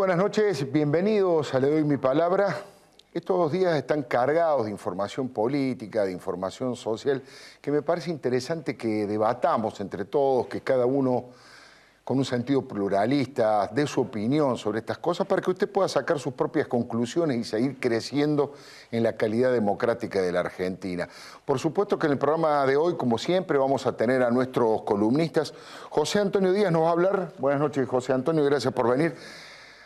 buenas noches, bienvenidos a Le Doy Mi Palabra. Estos 2 días están cargados de información política, de información social, que me parece interesante que debatamos entre todos, que cada uno con un sentido pluralista dé su opinión sobre estas cosas para que usted pueda sacar sus propias conclusiones y seguir creciendo en la calidad democrática de la Argentina. Por supuesto que en el programa de hoy, como siempre, vamos a tener a nuestros columnistas. José Antonio Díaz nos va a hablar. Buenas noches, José Antonio, gracias por venir.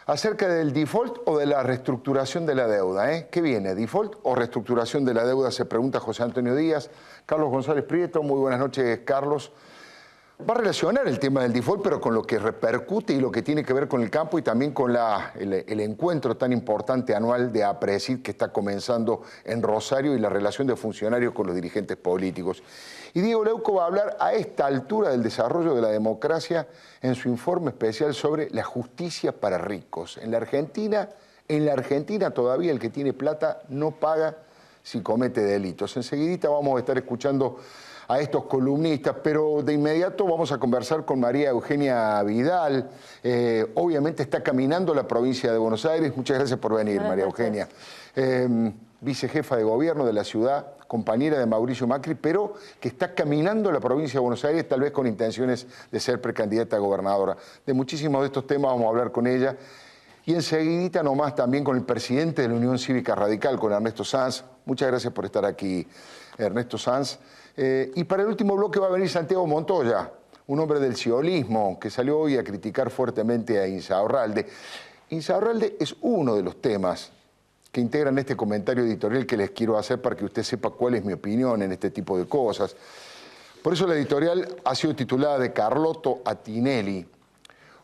Acerca del default o de la reestructuración de la deuda. ¿Qué viene, default o reestructuración de la deuda? Se pregunta José Antonio Díaz. Carlos González Prieto, muy buenas noches, Carlos. Va a relacionar el tema del default, pero con lo que repercute y lo que tiene que ver con el campo y también con el encuentro tan importante anual de APRESID que está comenzando en Rosario y la relación de funcionarios con los dirigentes políticos. Y Diego Leuco va a hablar a esta altura del desarrollo de la democracia en su informe especial sobre la justicia para ricos. En la Argentina todavía el que tiene plata no paga si comete delitos. Enseguidita vamos a estar escuchando a estos columnistas, pero de inmediato vamos a conversar con María Eugenia Vidal. Obviamente está caminando la provincia de Buenos Aires. Muchas gracias por venir, María Eugenia. Vicejefa de gobierno de la ciudad, compañera de Mauricio Macri, pero que está caminando la provincia de Buenos Aires, tal vez con intenciones de ser precandidata a gobernadora. De muchísimos de estos temas vamos a hablar con ella. Y enseguidita nomás también con el presidente de la Unión Cívica Radical, con Ernesto Sanz. Muchas gracias por estar aquí, Ernesto Sanz. Y para el último bloque va a venir Santiago Montoya, un hombre del sionismo que salió hoy a criticar fuertemente a Insaurralde. Insaurralde es uno de los temas que integran este comentario editorial que les quiero hacer para que usted sepa cuál es mi opinión en este tipo de cosas. Por eso la editorial ha sido titulada de Carlotto a Tinelli,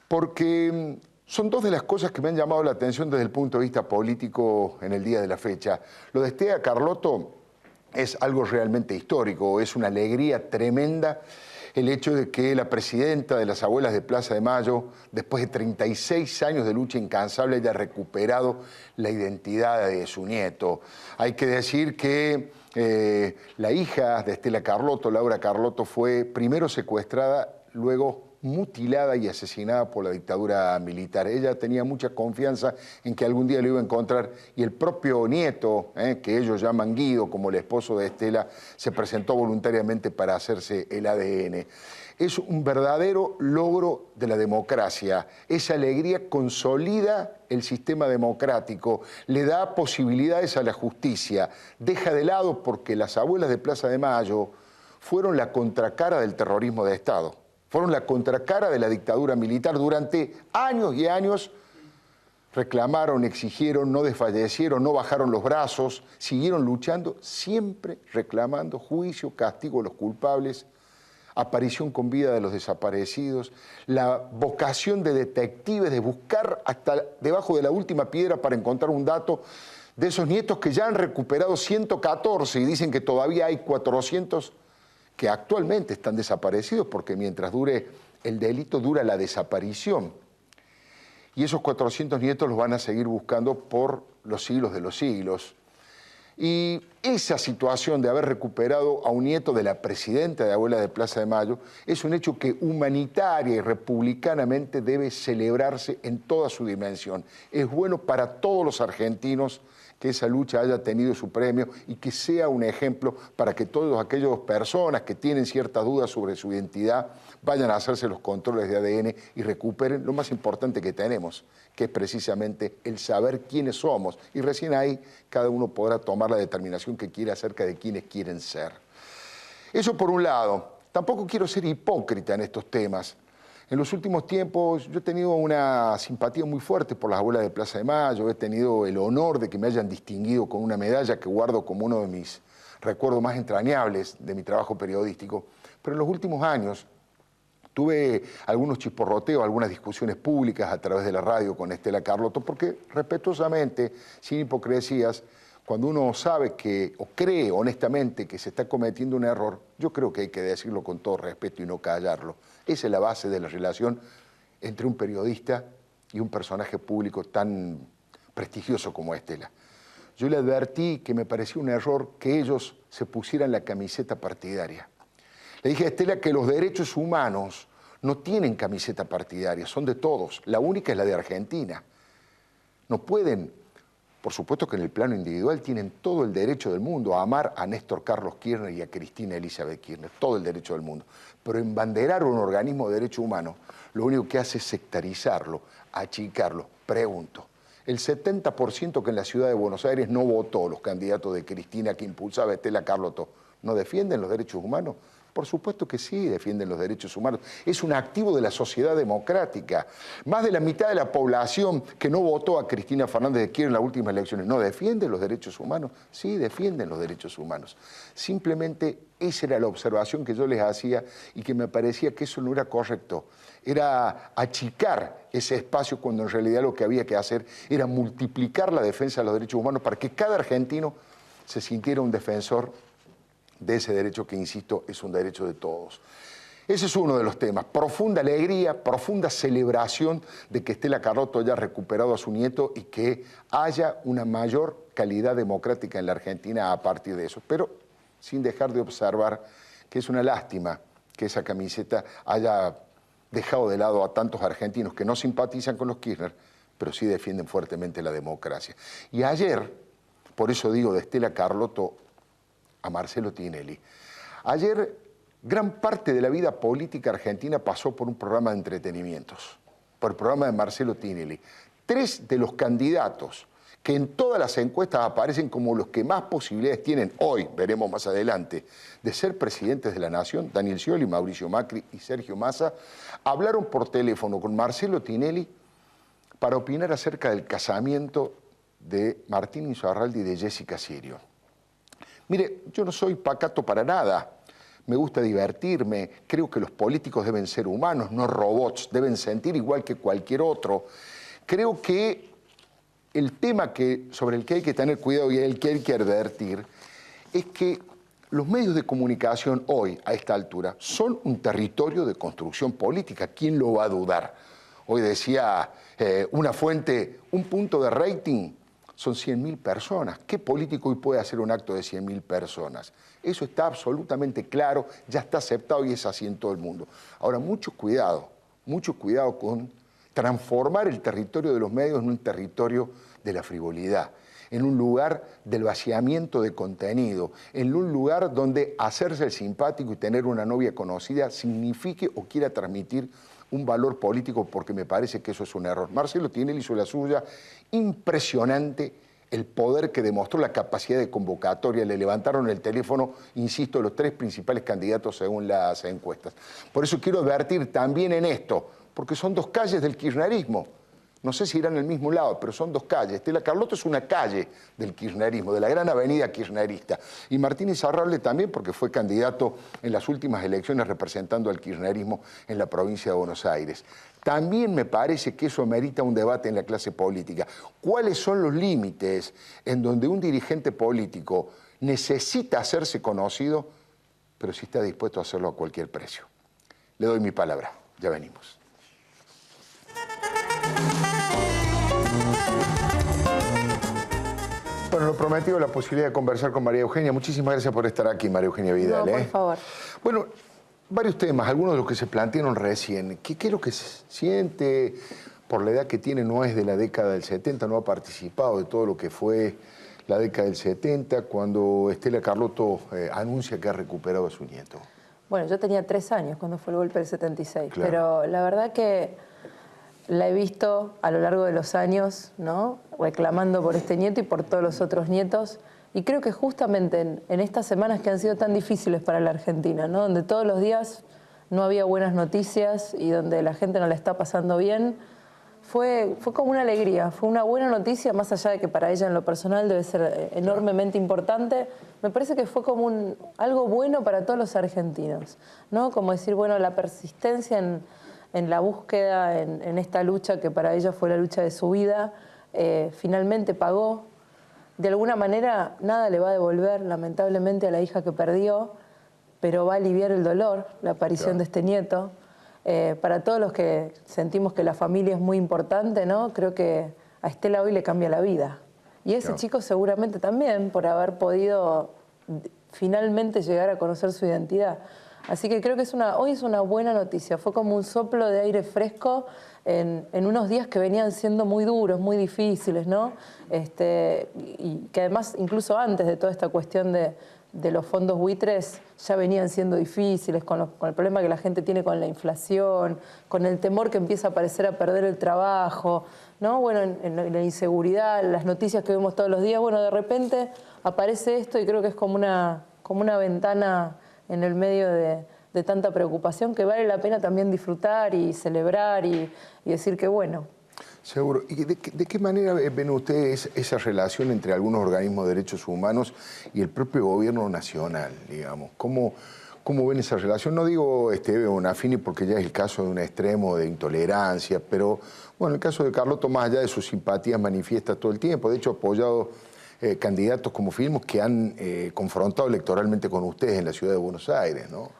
porque son 2 de las cosas que me han llamado la atención desde el punto de vista político en el día de la fecha. Lo de Estea Carlotto es algo realmente histórico, es una alegría tremenda el hecho de que la presidenta de las abuelas de Plaza de Mayo, después de 36 años de lucha incansable, haya recuperado la identidad de su nieto. Hay que decir que la hija de Estela Carlotto, Laura Carlotto, fue primero secuestrada, luego mutilada y asesinada por la dictadura militar. Ella tenía mucha confianza en que algún día lo iba a encontrar y el propio nieto, que ellos llaman Guido, como el esposo de Estela, se presentó voluntariamente para hacerse el ADN. Es un verdadero logro de la democracia. Esa alegría consolida el sistema democrático, le da posibilidades a la justicia, deja de lado porque las abuelas de Plaza de Mayo fueron la contracara del terrorismo de Estado. Fueron la contracara de la dictadura militar. Durante años y años reclamaron, exigieron, no desfallecieron, no bajaron los brazos, siguieron luchando, siempre reclamando juicio, castigo a los culpables, aparición con vida de los desaparecidos, la vocación de detectives de buscar hasta debajo de la última piedra para encontrar un dato de esos nietos que ya han recuperado 114 y dicen que todavía hay 400 que actualmente están desaparecidos porque mientras dure el delito, dura la desaparición. Y esos 400 nietos los van a seguir buscando por los siglos de los siglos. Y esa situación de haber recuperado a un nieto de la presidenta de Abuela de Plaza de Mayo es un hecho que humanitaria y republicanamente debe celebrarse en toda su dimensión. Es bueno para todos los argentinos que esa lucha haya tenido su premio y que sea un ejemplo para que todas aquellas personas que tienen ciertas dudas sobre su identidad vayan a hacerse los controles de ADN y recuperen lo más importante que tenemos, que es precisamente el saber quiénes somos. Y recién ahí cada uno podrá tomar la determinación que quiera acerca de quiénes quieren ser. Eso por un lado. Tampoco quiero ser hipócrita en estos temas. En los últimos tiempos yo he tenido una simpatía muy fuerte por las abuelas de Plaza de Mayo, he tenido el honor de que me hayan distinguido con una medalla que guardo como uno de mis recuerdos más entrañables de mi trabajo periodístico, pero en los últimos años tuve algunos chisporroteos, algunas discusiones públicas a través de la radio con Estela Carlotto, porque respetuosamente, sin hipocresías, cuando uno sabe que, o cree honestamente que se está cometiendo un error, yo creo que hay que decirlo con todo respeto y no callarlo. Esa es la base de la relación entre un periodista y un personaje público tan prestigioso como Estela. Yo le advertí que me parecía un error que ellos se pusieran la camiseta partidaria. Le dije a Estela que los derechos humanos no tienen camiseta partidaria, son de todos. La única es la de Argentina. no pueden, por supuesto que en el plano individual tienen todo el derecho del mundo a amar a Néstor Carlos Kirchner y a Cristina Elizabeth Kirchner, todo el derecho del mundo. Pero embanderar un organismo de derechos humanos lo único que hace es sectarizarlo, achicarlo. Pregunto, el 70% que en la ciudad de Buenos Aires no votó los candidatos de Cristina que impulsaba Estela Carlotto, ¿no defienden los derechos humanos? Por supuesto que sí, defienden los derechos humanos. Es un activo de la sociedad democrática. Más de la mitad de la población que no votó a Cristina Fernández de Kirchner en las últimas elecciones, ¿no defienden los derechos humanos? Sí, defienden los derechos humanos. Simplemente esa era la observación que yo les hacía y que me parecía que eso no era correcto. Era achicar ese espacio cuando en realidad lo que había que hacer era multiplicar la defensa de los derechos humanos para que cada argentino se sintiera un defensor de ese derecho que, insisto, es un derecho de todos. Ese es uno de los temas. Profunda alegría, profunda celebración de que Estela Carlotto haya recuperado a su nieto y que haya una mayor calidad democrática en la Argentina a partir de eso. Pero sin dejar de observar que es una lástima que esa camiseta haya dejado de lado a tantos argentinos que no simpatizan con los Kirchner, pero sí defienden fuertemente la democracia. Y ayer, por eso digo de Estela Carlotto a Marcelo Tinelli. Ayer, gran parte de la vida política argentina pasó por un programa de entretenimientos, por el programa de Marcelo Tinelli. 3 de los candidatos que en todas las encuestas aparecen como los que más posibilidades tienen hoy, veremos más adelante, de ser presidentes de la nación, Daniel Scioli, Mauricio Macri y Sergio Massa, hablaron por teléfono con Marcelo Tinelli para opinar acerca del casamiento de Martín Insaurralde y de Jessica Sirio. Mire, yo no soy pacato para nada, me gusta divertirme, creo que los políticos deben ser humanos, no robots, deben sentir igual que cualquier otro. Creo que el tema sobre el que hay que tener cuidado y el que hay que advertir es que los medios de comunicación hoy, a esta altura, son un territorio de construcción política. ¿Quién lo va a dudar? Hoy decía una fuente, un punto de rating son 100.000 personas. ¿Qué político hoy puede hacer un acto de 100.000 personas? Eso está absolutamente claro, ya está aceptado y es así en todo el mundo. Ahora, mucho cuidado con transformar el territorio de los medios en un territorio de la frivolidad, en un lugar del vaciamiento de contenido, en un lugar donde hacerse el simpático y tener una novia conocida signifique o quiera transmitir un valor político, porque me parece que eso es un error. Marcelo Tinelli hizo la suya, impresionante el poder que demostró, la capacidad de convocatoria, le levantaron el teléfono, insisto, los 3 principales candidatos según las encuestas. Por eso quiero advertir también en esto, porque son 2 calles del kirchnerismo. No sé si irán al mismo lado, pero son 2 calles. Estela Carlotto es una calle del kirchnerismo, de la gran avenida kirchnerista. Y Martín Insaurralde también, porque fue candidato en las últimas elecciones representando al kirchnerismo en la provincia de Buenos Aires. También me parece que eso merita un debate en la clase política. ¿Cuáles son los límites en donde un dirigente político necesita hacerse conocido, pero sí está dispuesto a hacerlo a cualquier precio? Le doy mi palabra. Ya venimos. Bueno, lo prometido, la posibilidad de conversar con María Eugenia. Muchísimas gracias por estar aquí, María Eugenia Vidal. No, por favor. Bueno, varios temas, algunos de los que se plantearon recién. ¿Qué es lo que se siente? Por la edad que tiene, no es de la década del 70, no ha participado de todo lo que fue la década del 70, cuando Estela Carlotto anuncia que ha recuperado a su nieto. Bueno, yo tenía 3 años cuando fue el golpe del 76, claro. Pero la verdad que la he visto a lo largo de los años, ¿no?, reclamando por este nieto y por todos los otros nietos. Y creo que justamente en estas semanas que han sido tan difíciles para la Argentina, ¿no?, donde todos los días no había buenas noticias y donde la gente no la está pasando bien, fue como una alegría, fue una buena noticia, más allá de que para ella en lo personal debe ser enormemente importante. Me parece que fue como algo bueno para todos los argentinos, ¿no? Como decir, bueno, la persistencia en la búsqueda, en esta lucha que para ella fue la lucha de su vida, finalmente pagó. De alguna manera nada le va a devolver, lamentablemente, a la hija que perdió, pero va a aliviar el dolor, la aparición de este nieto. Para todos los que sentimos que la familia es muy importante, ¿no?, creo que a Estela hoy le cambia la vida. Y ese chico seguramente también, por haber podido finalmente llegar a conocer su identidad. Así que creo que hoy es una buena noticia. Fue como un soplo de aire fresco en unos días que venían siendo muy duros, muy difíciles, ¿no? Y que además, incluso antes de toda esta cuestión de los fondos buitres, ya venían siendo difíciles con el problema que la gente tiene con la inflación, con el temor que empieza a aparecer a perder el trabajo, ¿no? Bueno, en la inseguridad, las noticias que vemos todos los días, bueno, de repente aparece esto y creo que es como una ventana en el medio de tanta preocupación que vale la pena también disfrutar y celebrar y decir que bueno. Seguro. ¿Y de qué manera ven ustedes esa relación entre algunos organismos de derechos humanos y el propio gobierno nacional, digamos? ¿Cómo ven esa relación? No digo Bonafini porque ya es el caso de un extremo de intolerancia, pero bueno, el caso de Carlotto, más allá de sus simpatías, manifiesta todo el tiempo. De hecho, ha apoyado candidatos como Filmus que han confrontado electoralmente con ustedes en la ciudad de Buenos Aires, ¿no?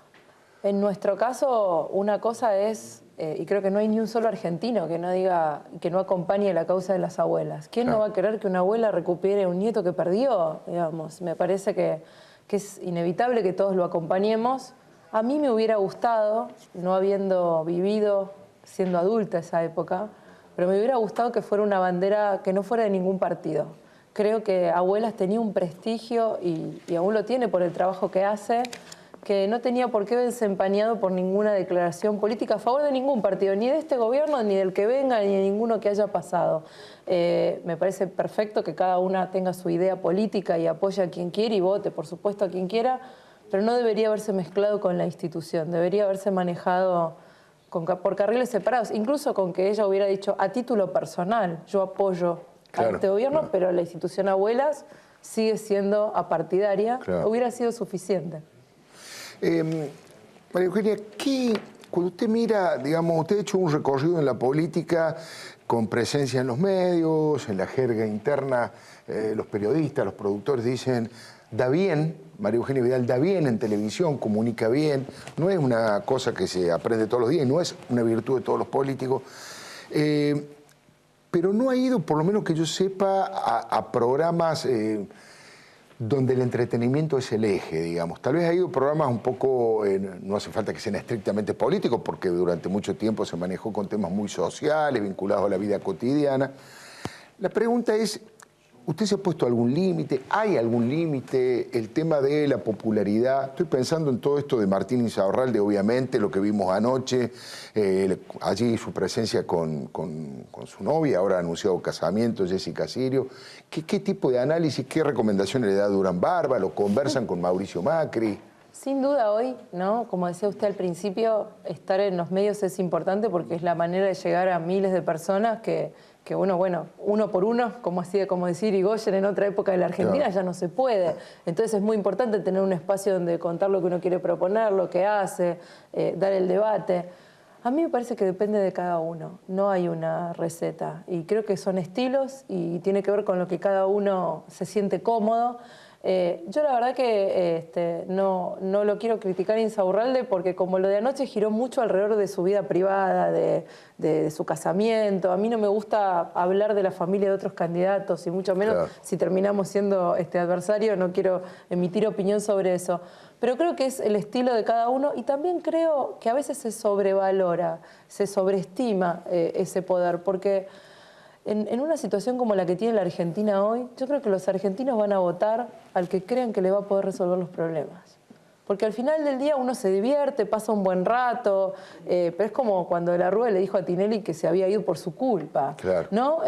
En nuestro caso, una cosa es, y creo que no hay ni un solo argentino que no diga, que no acompañe la causa de las abuelas. ¿Quién no va a querer que una abuela recupere un nieto que perdió? Digamos, me parece que es inevitable que todos lo acompañemos. A mí me hubiera gustado, no habiendo vivido, siendo adulta esa época, pero me hubiera gustado que fuera una bandera que no fuera de ningún partido. Creo que Abuelas tenía un prestigio y aún lo tiene por el trabajo que hace, que no tenía por qué verse empañado por ninguna declaración política a favor de ningún partido, ni de este gobierno, ni del que venga, ni de ninguno que haya pasado. Me parece perfecto que cada una tenga su idea política y apoye a quien quiera y vote, por supuesto, a quien quiera, pero no debería haberse mezclado con la institución, debería haberse manejado por carriles separados, incluso con que ella hubiera dicho a título personal, yo apoyo a este gobierno, pero la institución Abuelas sigue siendo apartidaria, hubiera sido suficiente. María Eugenia, cuando usted mira, digamos, usted ha hecho un recorrido en la política con presencia en los medios, en la jerga interna, los periodistas, los productores dicen, da bien, María Eugenia Vidal da bien en televisión, comunica bien, no es una cosa que se aprende todos los días, no es una virtud de todos los políticos, pero no ha ido, por lo menos que yo sepa, a programas donde el entretenimiento es el eje, digamos. Tal vez ha ido programas un poco, no hace falta que sean estrictamente políticos, porque durante mucho tiempo se manejó con temas muy sociales, vinculados a la vida cotidiana. La pregunta es, ¿usted se ha puesto algún límite? ¿Hay algún límite? El tema de la popularidad. Estoy pensando en todo esto de Martín Insaurralde, obviamente, lo que vimos anoche, allí su presencia con su novia, ahora ha anunciado casamiento, Jessica Sirio. ¿Qué tipo de análisis, qué recomendaciones le da Durán Barba? ¿Lo conversan con Mauricio Macri? Sin duda hoy, ¿no? Como decía usted al principio, estar en los medios es importante porque es la manera de llegar a miles de personas que uno por uno, como decir Irigoyen en otra época de la Argentina, ya no se puede. Entonces es muy importante tener un espacio donde contar lo que uno quiere proponer, lo que hace, dar el debate. A mí me parece que depende de cada uno, no hay una receta. Y creo que son estilos y tiene que ver con lo que cada uno se siente cómodo. Yo la verdad que no lo quiero criticar a Insaurralde porque como lo de anoche giró mucho alrededor de su vida privada, de su casamiento. A mí no me gusta hablar de la familia de otros candidatos y mucho menos si terminamos siendo adversarios, no quiero emitir opinión sobre eso. Pero creo que es el estilo de cada uno y también creo que a veces se sobrevalora, se sobreestima ese poder porque en una situación como la que tiene la Argentina hoy, yo creo que los argentinos van a votar al que crean que le va a poder resolver los problemas. Porque al final del día uno se divierte, pasa un buen rato, pero es como cuando de la Rúa le dijo a Tinelli que se había ido por su culpa. ¿No?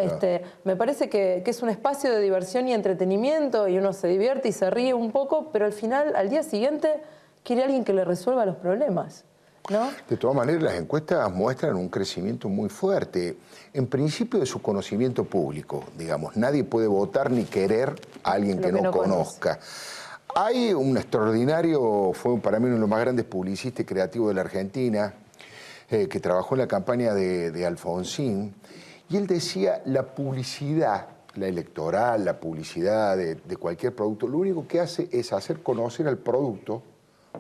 Me parece que es un espacio de diversión y entretenimiento y uno se divierte y se ríe un poco, pero al final, al día siguiente, quiere alguien que le resuelva los problemas. ¿No? De todas maneras, las encuestas muestran un crecimiento muy fuerte, en principio de su conocimiento público, digamos. Nadie puede votar ni querer a alguien que no conozca. Hay un extraordinario, fue para mí uno de los más grandes publicistas y creativos de la Argentina, que trabajó en la campaña de Alfonsín, y él decía, la publicidad, la electoral, la publicidad de cualquier producto, lo único que hace es hacer conocer al producto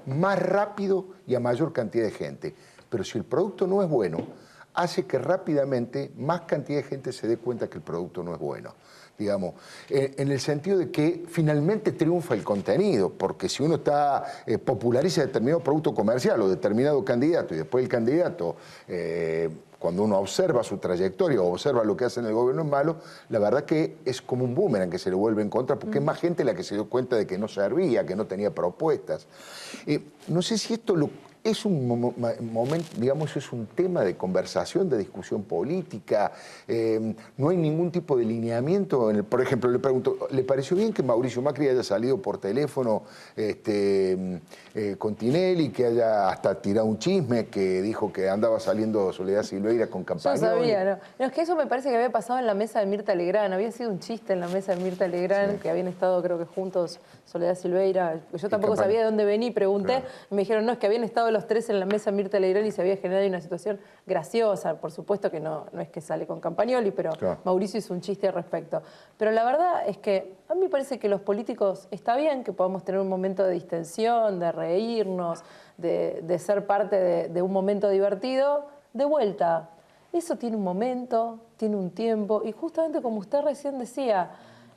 más rápido y a mayor cantidad de gente. Pero si el producto no es bueno, hace que rápidamente más cantidad de gente se dé cuenta que el producto no es bueno. Digamos, en el sentido de que finalmente triunfa el contenido, porque si uno populariza determinado producto comercial o determinado candidato y después el candidato, cuando uno observa su trayectoria o observa lo que hace en el gobierno es malo, la verdad que es como un boomerang que se le vuelve en contra, porque es más gente la que se dio cuenta de que no servía, que no tenía propuestas. No sé si esto es un momento, digamos, es un tema de conversación, de discusión política. No hay ningún tipo de lineamiento. Por ejemplo, le pregunto, ¿le pareció bien que Mauricio Macri haya salido por teléfono con Tinelli, que haya hasta tirado un chisme, que dijo que andaba saliendo Soledad Silveira con Campagnoli? Yo sabía, ¿no? No, es que eso me parece que había pasado en la mesa de Mirta Legrand. Había sido un chiste en la mesa de Mirta Legrand, que habían estado, creo que juntos, Soledad Silveira. Yo tampoco sabía de dónde venía y pregunté. Y me dijeron, no, es que habían estado los tres en la mesa de Mirta Legrand y se había generado una situación graciosa. Por supuesto que no es que sale con Campagnoli, pero Mauricio hizo un chiste al respecto. Pero la verdad es que a mí me parece que los políticos, está bien que podamos tener un momento de distensión, de reírnos, de ser parte de un momento divertido. De vuelta, eso tiene un momento, tiene un tiempo, y justamente como usted recién decía,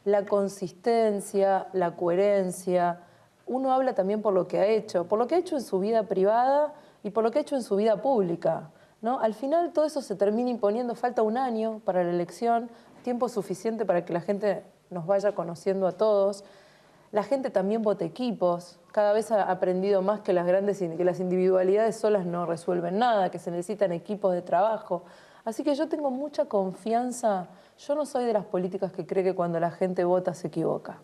la consistencia, la coherencia, uno habla también por lo que ha hecho en su vida privada y por lo que ha hecho en su vida pública, ¿no? Al final todo eso se termina imponiendo, falta un año para la elección, tiempo suficiente para que la gente nos vaya conociendo a todos. La gente también vota equipos, cada vez ha aprendido más que las individualidades solas no resuelven nada, que se necesitan equipos de trabajo. Así que yo tengo mucha confianza, yo no soy de las políticas que cree que cuando la gente vota se equivoca.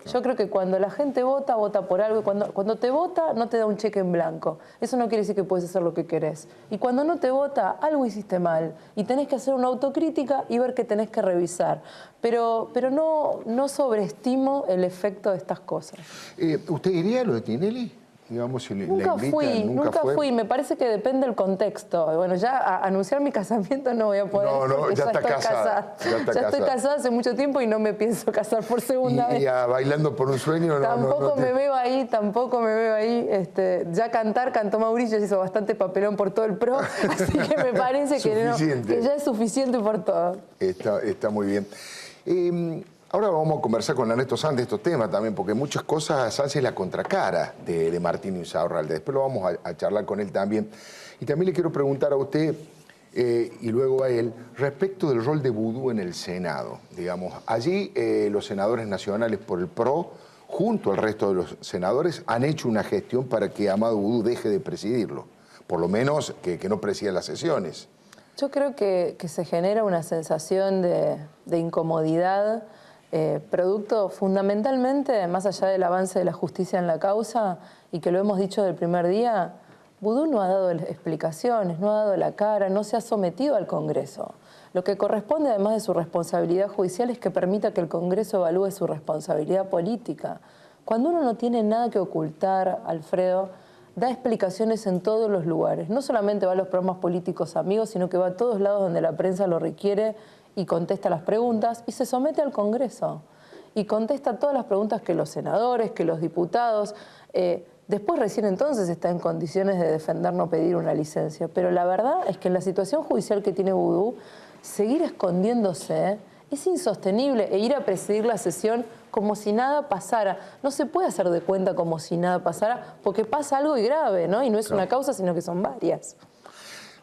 Yo creo que cuando la gente vota, vota por algo. Cuando te vota, no te da un cheque en blanco. Eso no quiere decir que puedes hacer lo que querés. Y cuando no te vota, algo hiciste mal. Y tenés que hacer una autocrítica y ver que tenés que revisar. Pero no sobreestimo el efecto de estas cosas. ¿Usted iría a lo de Tinelli? Digamos, si Nunca fui. Me parece que depende del contexto. Bueno, ya a anunciar mi casamiento no voy a poder. No, ya está casada. Ya estoy casada hace mucho tiempo y no me pienso casar por segunda vez. Y Bailando por un sueño, tampoco me veo ahí. Ya cantó Mauricio, hizo bastante papelón por todo el PRO, así que me parece que ya es suficiente por todo. Está muy bien. Ahora vamos a conversar con Ernesto Sanz de estos temas también, porque muchas cosas Sanz es la contracara de Martín Insaurralde. Después lo vamos a charlar con él también. Y también le quiero preguntar a usted y luego a él respecto del rol de Vudú en el Senado. Digamos, allí los senadores nacionales por el PRO, junto al resto de los senadores, han hecho una gestión para que Amado Vudú deje de presidirlo. Por lo menos que no presida las sesiones. Yo creo que se genera una sensación de incomodidad, producto fundamentalmente, más allá del avance de la justicia en la causa, y que lo hemos dicho del primer día, Vudú no ha dado explicaciones, no ha dado la cara, no se ha sometido al Congreso. Lo que corresponde, además de su responsabilidad judicial, es que permita que el Congreso evalúe su responsabilidad política. Cuando uno no tiene nada que ocultar, Alfredo, da explicaciones en todos los lugares. No solamente va a los programas políticos amigos, sino que va a todos lados donde la prensa lo requiere y contesta las preguntas y se somete al Congreso. Y contesta todas las preguntas que los senadores, que los diputados. Después recién entonces está en condiciones de defender no pedir una licencia. Pero la verdad es que en la situación judicial que tiene Vudú, seguir escondiéndose es insostenible e ir a presidir la sesión como si nada pasara. No se puede hacer de cuenta como si nada pasara porque pasa algo grave, ¿no? Y no es una causa, sino que son varias.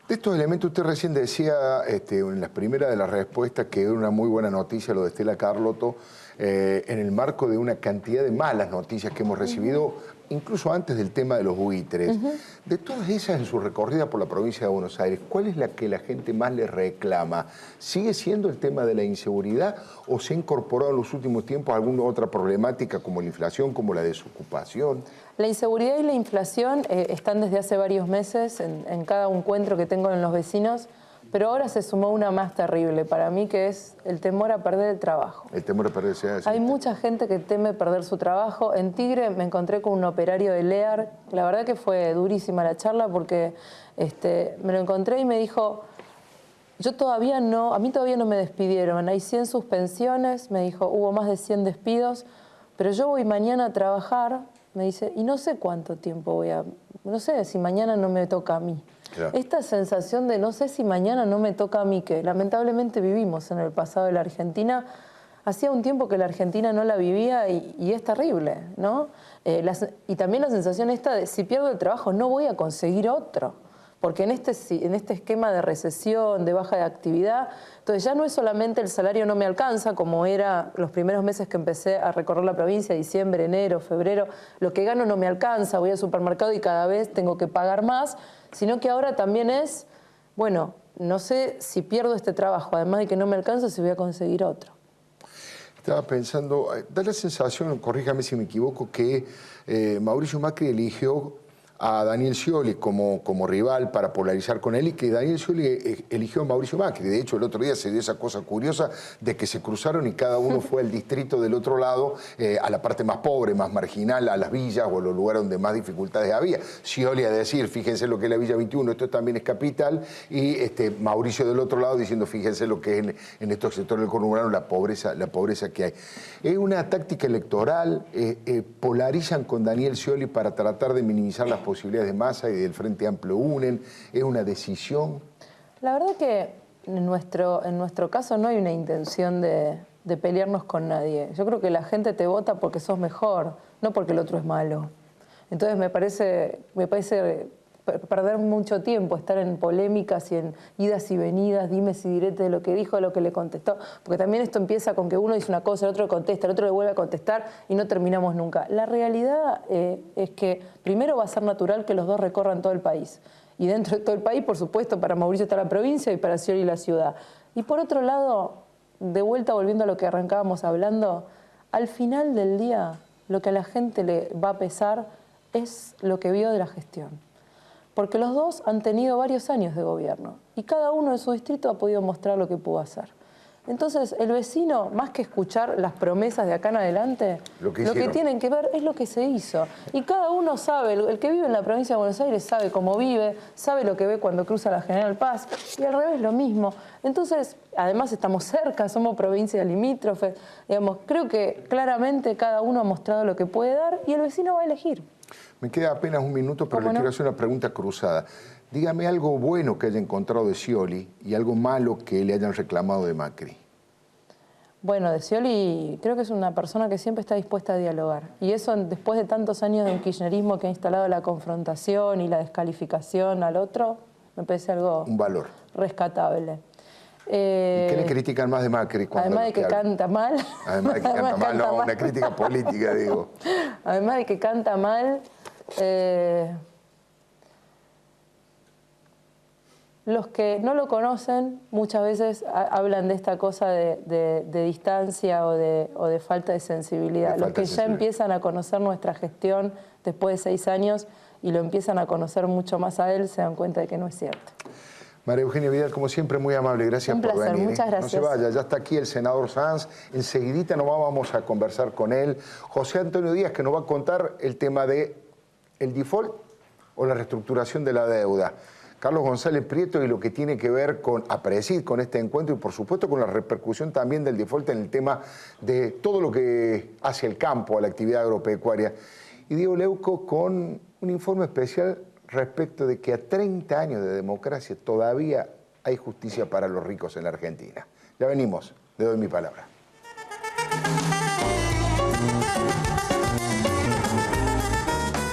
De estos elementos, usted recién decía en las primeras de las respuestas que era una muy buena noticia lo de Estela Carlotto, en el marco de una cantidad de malas noticias que hemos recibido, incluso antes del tema de los buitres. De todas esas, en su recorrida por la provincia de Buenos Aires, ¿cuál es la que la gente más le reclama? ¿Sigue siendo el tema de la inseguridad o se ha incorporado en los últimos tiempos alguna otra problemática como la inflación, como la desocupación? La inseguridad y la inflación están desde hace varios meses en cada encuentro que tengo con los vecinos, pero ahora se sumó una más terrible para mí, que es el temor a perder el trabajo. El temor a perder el Hay mucha gente que teme perder su trabajo. En Tigre me encontré con un operario de LEAR. La verdad que fue durísima la charla porque me lo encontré y me dijo, a mí todavía no me despidieron, hay 100 suspensiones, me dijo, hubo más de 100 despidos, pero yo voy mañana a trabajar, me dice, y no sé cuánto tiempo no sé si mañana no me toca a mí. Claro. Esta sensación de no sé si mañana no me toca a mí, que lamentablemente vivimos en el pasado de la Argentina. Hacía un tiempo que la Argentina no la vivía y es terrible, ¿no? Y también la sensación esta de si pierdo el trabajo no voy a conseguir otro. Porque en este esquema de recesión, de baja de actividad, entonces ya no es solamente el salario no me alcanza, como era los primeros meses que empecé a recorrer la provincia, diciembre, enero, febrero, lo que gano no me alcanza, voy al supermercado y cada vez tengo que pagar más, sino que ahora también es, bueno, no sé si pierdo este trabajo, además de que no me alcanza, si voy a conseguir otro. Estaba pensando, da la sensación, corríjame si me equivoco, que Mauricio Macri eligió a Daniel Scioli como rival para polarizar con él y que Daniel Scioli eligió a Mauricio Macri. De hecho, el otro día se dio esa cosa curiosa de que se cruzaron y cada uno fue al distrito del otro lado, a la parte más pobre, más marginal, a las villas o a los lugares donde más dificultades había. Scioli a decir, fíjense lo que es la Villa 21, esto también es capital, y Mauricio del otro lado diciendo, fíjense lo que es en estos sectores del conurbano la pobreza que hay. Es una táctica electoral, polarizan con Daniel Scioli para tratar de minimizar las posibilidades de Massa y del Frente Amplio unen, es una decisión. La verdad que en nuestro caso no hay una intención de pelearnos con nadie. Yo creo que la gente te vota porque sos mejor, no porque el otro es malo. Entonces me parece perder mucho tiempo, estar en polémicas y en idas y venidas, dimes y diretes de lo que dijo, de lo que le contestó, porque también esto empieza con que uno dice una cosa, el otro le contesta, el otro le vuelve a contestar y no terminamos nunca. La realidad es que primero va a ser natural que los dos recorran todo el país. Y dentro de todo el país, por supuesto, para Mauricio está la provincia y para Scioli la ciudad. Y por otro lado, de vuelta volviendo a lo que arrancábamos hablando, al final del día lo que a la gente le va a pesar es lo que vio de la gestión. Porque los dos han tenido varios años de gobierno y cada uno en su distrito ha podido mostrar lo que pudo hacer. Entonces, el vecino, más que escuchar las promesas de acá en adelante, lo que tienen que ver es lo que se hizo. Y cada uno sabe, el que vive en la provincia de Buenos Aires sabe cómo vive, sabe lo que ve cuando cruza la General Paz, y al revés lo mismo. Entonces, además estamos cerca, somos provincia limítrofe, digamos, creo que claramente cada uno ha mostrado lo que puede dar y el vecino va a elegir. Me queda apenas un minuto, pero le quiero hacer una pregunta cruzada. Dígame algo bueno que haya encontrado de Scioli y algo malo que le hayan reclamado de Macri. Bueno, de Scioli creo que es una persona que siempre está dispuesta a dialogar. Y eso después de tantos años de un kirchnerismo que ha instalado la confrontación y la descalificación al otro, me parece algo... Un valor. Rescatable. ¿Y qué le critican más de Macri? Además de que canta mal. Además de que canta mal, no, una crítica política, digo. Además de que canta mal, los que no lo conocen muchas veces hablan de esta cosa de distancia o de falta de sensibilidad. Los que ya empiezan a conocer nuestra gestión después de 6 años y lo empiezan a conocer mucho más a él, se dan cuenta de que no es cierto. María Eugenia Vidal, como siempre, muy amable. Gracias por venir. Muchas gracias. No se vaya, ya está aquí el senador Sanz. Enseguidita nos vamos a conversar con él. José Antonio Díaz, que nos va a contar el tema de el default o la reestructuración de la deuda. Carlos González Prieto y lo que tiene que ver con APRESID, con este encuentro y por supuesto con la repercusión también del default en el tema de todo lo que hace el campo, a la actividad agropecuaria. Y Diego Leuco con un informe especial respecto de que a 30 años de democracia todavía hay justicia para los ricos en la Argentina. Ya venimos, le doy mi palabra.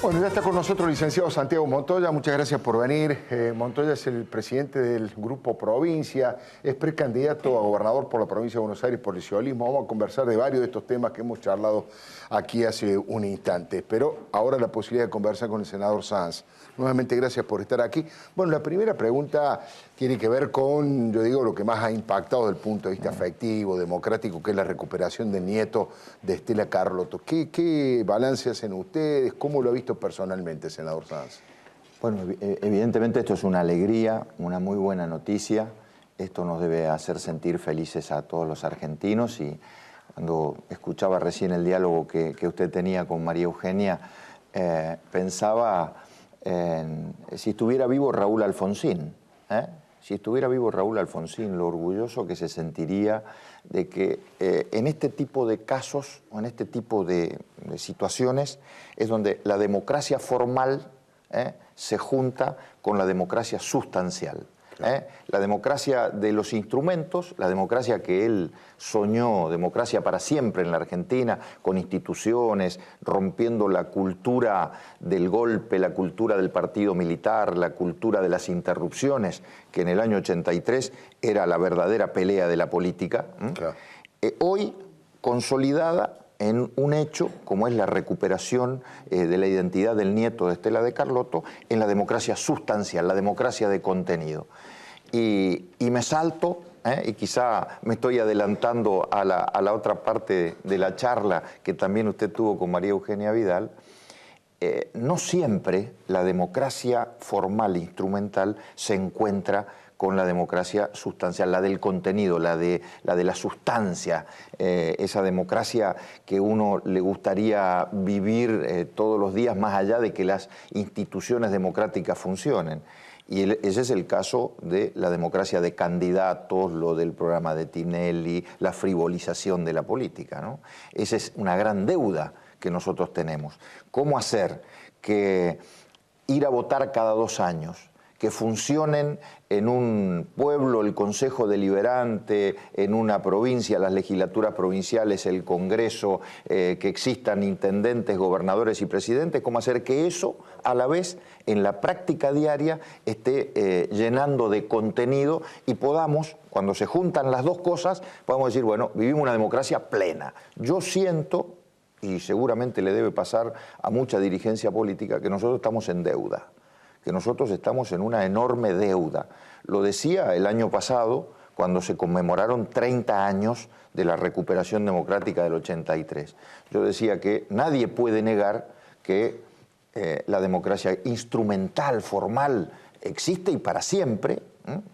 Bueno, ya está con nosotros el licenciado Santiago Montoya. Muchas gracias por venir. Montoya es el presidente del Grupo Provincia, es precandidato a gobernador por la provincia de Buenos Aires por el sciolismo. Vamos a conversar de varios de estos temas que hemos charlado aquí hace un instante. Pero ahora la posibilidad de conversar con el senador Sanz. Nuevamente, gracias por estar aquí. Bueno, la primera pregunta tiene que ver con, yo digo, lo que más ha impactado desde el punto de vista afectivo, democrático, que es la recuperación del nieto de Estela Carlotto. ¿Qué balance hacen ustedes? ¿Cómo lo ha visto personalmente, senador Sanz? Bueno, evidentemente esto es una alegría, una muy buena noticia. Esto nos debe hacer sentir felices a todos los argentinos y cuando escuchaba recién el diálogo que usted tenía con María Eugenia, pensaba en si estuviera vivo Raúl Alfonsín, si estuviera vivo Raúl Alfonsín, lo orgulloso que se sentiría de que en este tipo de casos o en este tipo de situaciones es donde la democracia formal se junta con la democracia sustancial. La democracia de los instrumentos, la democracia que él soñó, democracia para siempre en la Argentina, con instituciones, rompiendo la cultura del golpe, la cultura del partido militar, la cultura de las interrupciones, que en el año 83 era la verdadera pelea de la política. Claro. Hoy consolidada en un hecho como es la recuperación de la identidad del nieto de Estela de Carlotto en la democracia sustancial, la democracia de contenido. Y me salto, y quizá me estoy adelantando a la otra parte de la charla que también usted tuvo con María Eugenia Vidal, no siempre la democracia formal, instrumental, se encuentra con la democracia sustancial, la del contenido, la de la sustancia, esa democracia que uno le gustaría vivir todos los días más allá de que las instituciones democráticas funcionen. Y ese es el caso de la democracia de candidatos, lo del programa de Tinelli, la frivolización de la política, ¿no? Esa es una gran deuda que nosotros tenemos. ¿Cómo hacer que ir a votar cada 2 años, que funcionen en un pueblo el Consejo Deliberante, en una provincia las legislaturas provinciales, el Congreso, que existan intendentes, gobernadores y presidentes, cómo hacer que eso a la vez en la práctica diaria esté llenando de contenido y podamos, cuando se juntan las dos cosas, podamos decir, bueno, vivimos una democracia plena. Yo siento, y seguramente le debe pasar a mucha dirigencia política, que nosotros estamos en deuda, que nosotros estamos en una enorme deuda. Lo decía el año pasado, cuando se conmemoraron 30 años de la recuperación democrática del 83. Yo decía que nadie puede negar que la democracia instrumental, formal, existe y para siempre.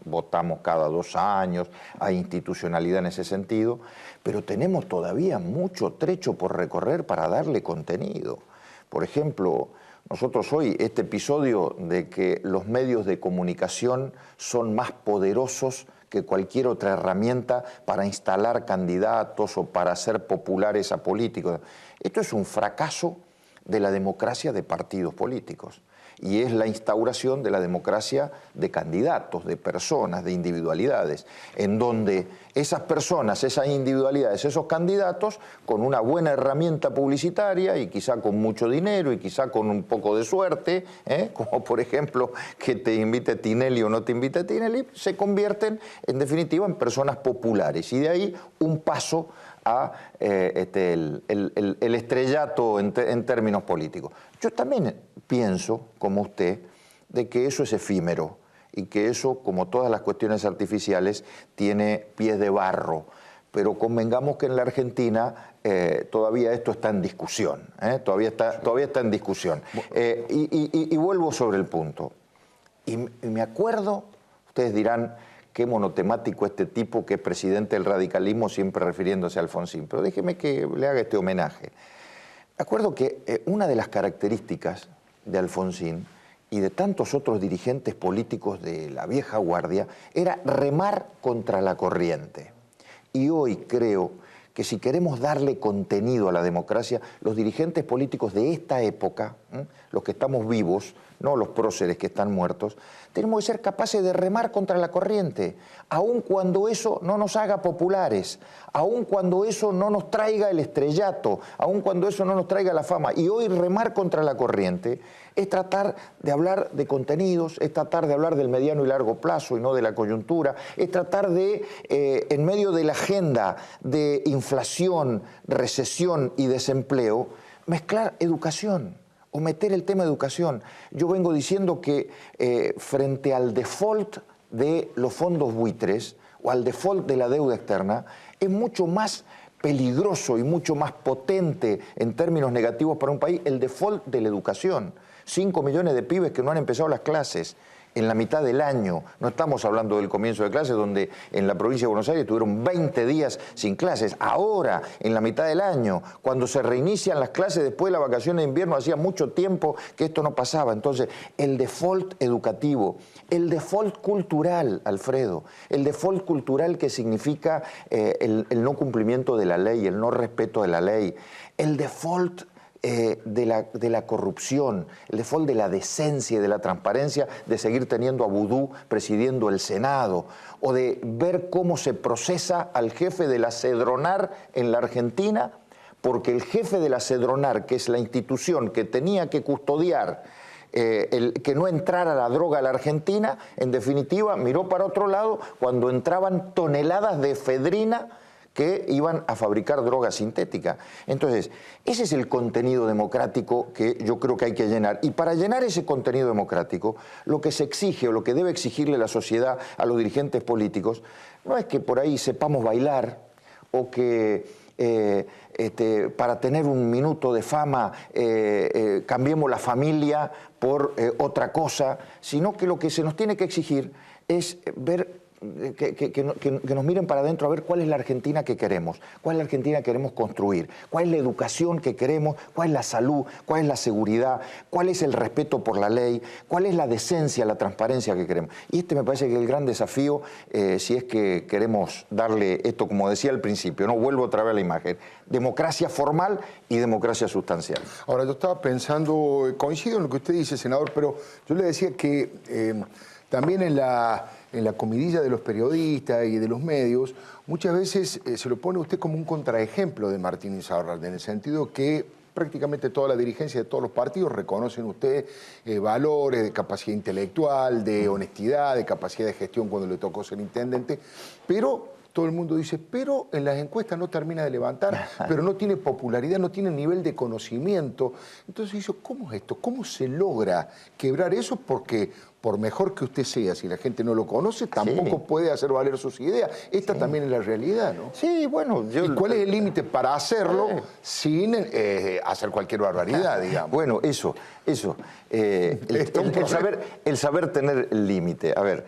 Votamos cada 2 años, hay institucionalidad en ese sentido, pero tenemos todavía mucho trecho por recorrer para darle contenido. Por ejemplo, nosotros hoy, este episodio de que los medios de comunicación son más poderosos que cualquier otra herramienta para instalar candidatos o para hacer populares a políticos, esto es un fracaso de la democracia de partidos políticos. Y es la instauración de la democracia de candidatos, de personas, de individualidades, en donde esas personas, esas individualidades, esos candidatos, con una buena herramienta publicitaria y quizá con mucho dinero y quizá con un poco de suerte, como por ejemplo que te invite Tinelli o no te invite Tinelli, se convierten en definitiva en personas populares y de ahí un paso a el estrellato en términos políticos. Yo también pienso, como usted, de que eso es efímero y que eso, como todas las cuestiones artificiales, tiene pies de barro. Pero convengamos que en la Argentina todavía esto está en discusión, todavía está en discusión. Y vuelvo sobre el punto. Y me acuerdo, ustedes dirán, qué monotemático este tipo que es presidente del radicalismo, siempre refiriéndose a Alfonsín. Pero déjeme que le haga este homenaje. Me acuerdo que una de las características de Alfonsín y de tantos otros dirigentes políticos de la vieja guardia era remar contra la corriente. Y hoy creo que si queremos darle contenido a la democracia, los dirigentes políticos de esta época, los que estamos vivos, no los próceres que están muertos, tenemos que ser capaces de remar contra la corriente, aun cuando eso no nos haga populares, aun cuando eso no nos traiga el estrellato, aun cuando eso no nos traiga la fama. Y hoy remar contra la corriente es tratar de hablar de contenidos, es tratar de hablar del mediano y largo plazo y no de la coyuntura, es tratar de, en medio de la agenda de inflación, recesión y desempleo, mezclar educación o meter el tema de educación. Yo vengo diciendo que frente al default de los fondos buitres o al default de la deuda externa, es mucho más peligroso y mucho más potente en términos negativos para un país el default de la educación. 5 millones de pibes que no han empezado las clases en la mitad del año. No estamos hablando del comienzo de clases, donde en la provincia de Buenos Aires tuvieron 20 días sin clases. Ahora, en la mitad del año, cuando se reinician las clases después de las vacaciones de invierno, hacía mucho tiempo que esto no pasaba. Entonces, el default educativo, el default cultural, Alfredo, el default cultural que significa el no cumplimiento de la ley, el no respeto de la ley, el default de la corrupción, el default de la decencia y de la transparencia, de seguir teniendo a Vudú presidiendo el Senado, o de ver cómo se procesa al jefe de la Cedronar en la Argentina, porque el jefe de la Cedronar, que es la institución que tenía que custodiar que no entrara la droga a la Argentina, en definitiva miró para otro lado cuando entraban toneladas de efedrina que iban a fabricar droga sintética. Entonces, ese es el contenido democrático que yo creo que hay que llenar. Y para llenar ese contenido democrático, lo que se exige o lo que debe exigirle la sociedad a los dirigentes políticos no es que por ahí sepamos bailar o que para tener un minuto de fama cambiemos la familia por otra cosa, sino que lo que se nos tiene que exigir es ver que nos miren para adentro a ver cuál es la Argentina que queremos, cuál es la Argentina que queremos construir, cuál es la educación que queremos, cuál es la salud, cuál es la seguridad, cuál es el respeto por la ley, cuál es la decencia, la transparencia que queremos. Y este me parece que es el gran desafío si es que queremos darle esto, como decía al principio, no vuelvo otra vez a la imagen, democracia formal y democracia sustancial. Ahora, yo estaba pensando, coincido en lo que usted dice, senador, pero yo le decía que también en la comidilla de los periodistas y de los medios, muchas veces se lo pone usted como un contraejemplo de Martín Insaurralde, en el sentido que prácticamente toda la dirigencia de todos los partidos reconocen usted valores de capacidad intelectual, de honestidad, de capacidad de gestión cuando le tocó ser intendente, pero todo el mundo dice, pero en las encuestas no termina de levantar, pero no tiene popularidad, no tiene nivel de conocimiento. Entonces dice, ¿cómo es esto? ¿Cómo se logra quebrar eso? Porque por mejor que usted sea, si la gente no lo conoce, tampoco puede hacer valer sus ideas. Esta también es la realidad, ¿no? Sí, bueno... ¿Y cuál es el límite para hacerlo sin hacer cualquier barbaridad, digamos? Bueno, eso. El saber tener el límite. A ver,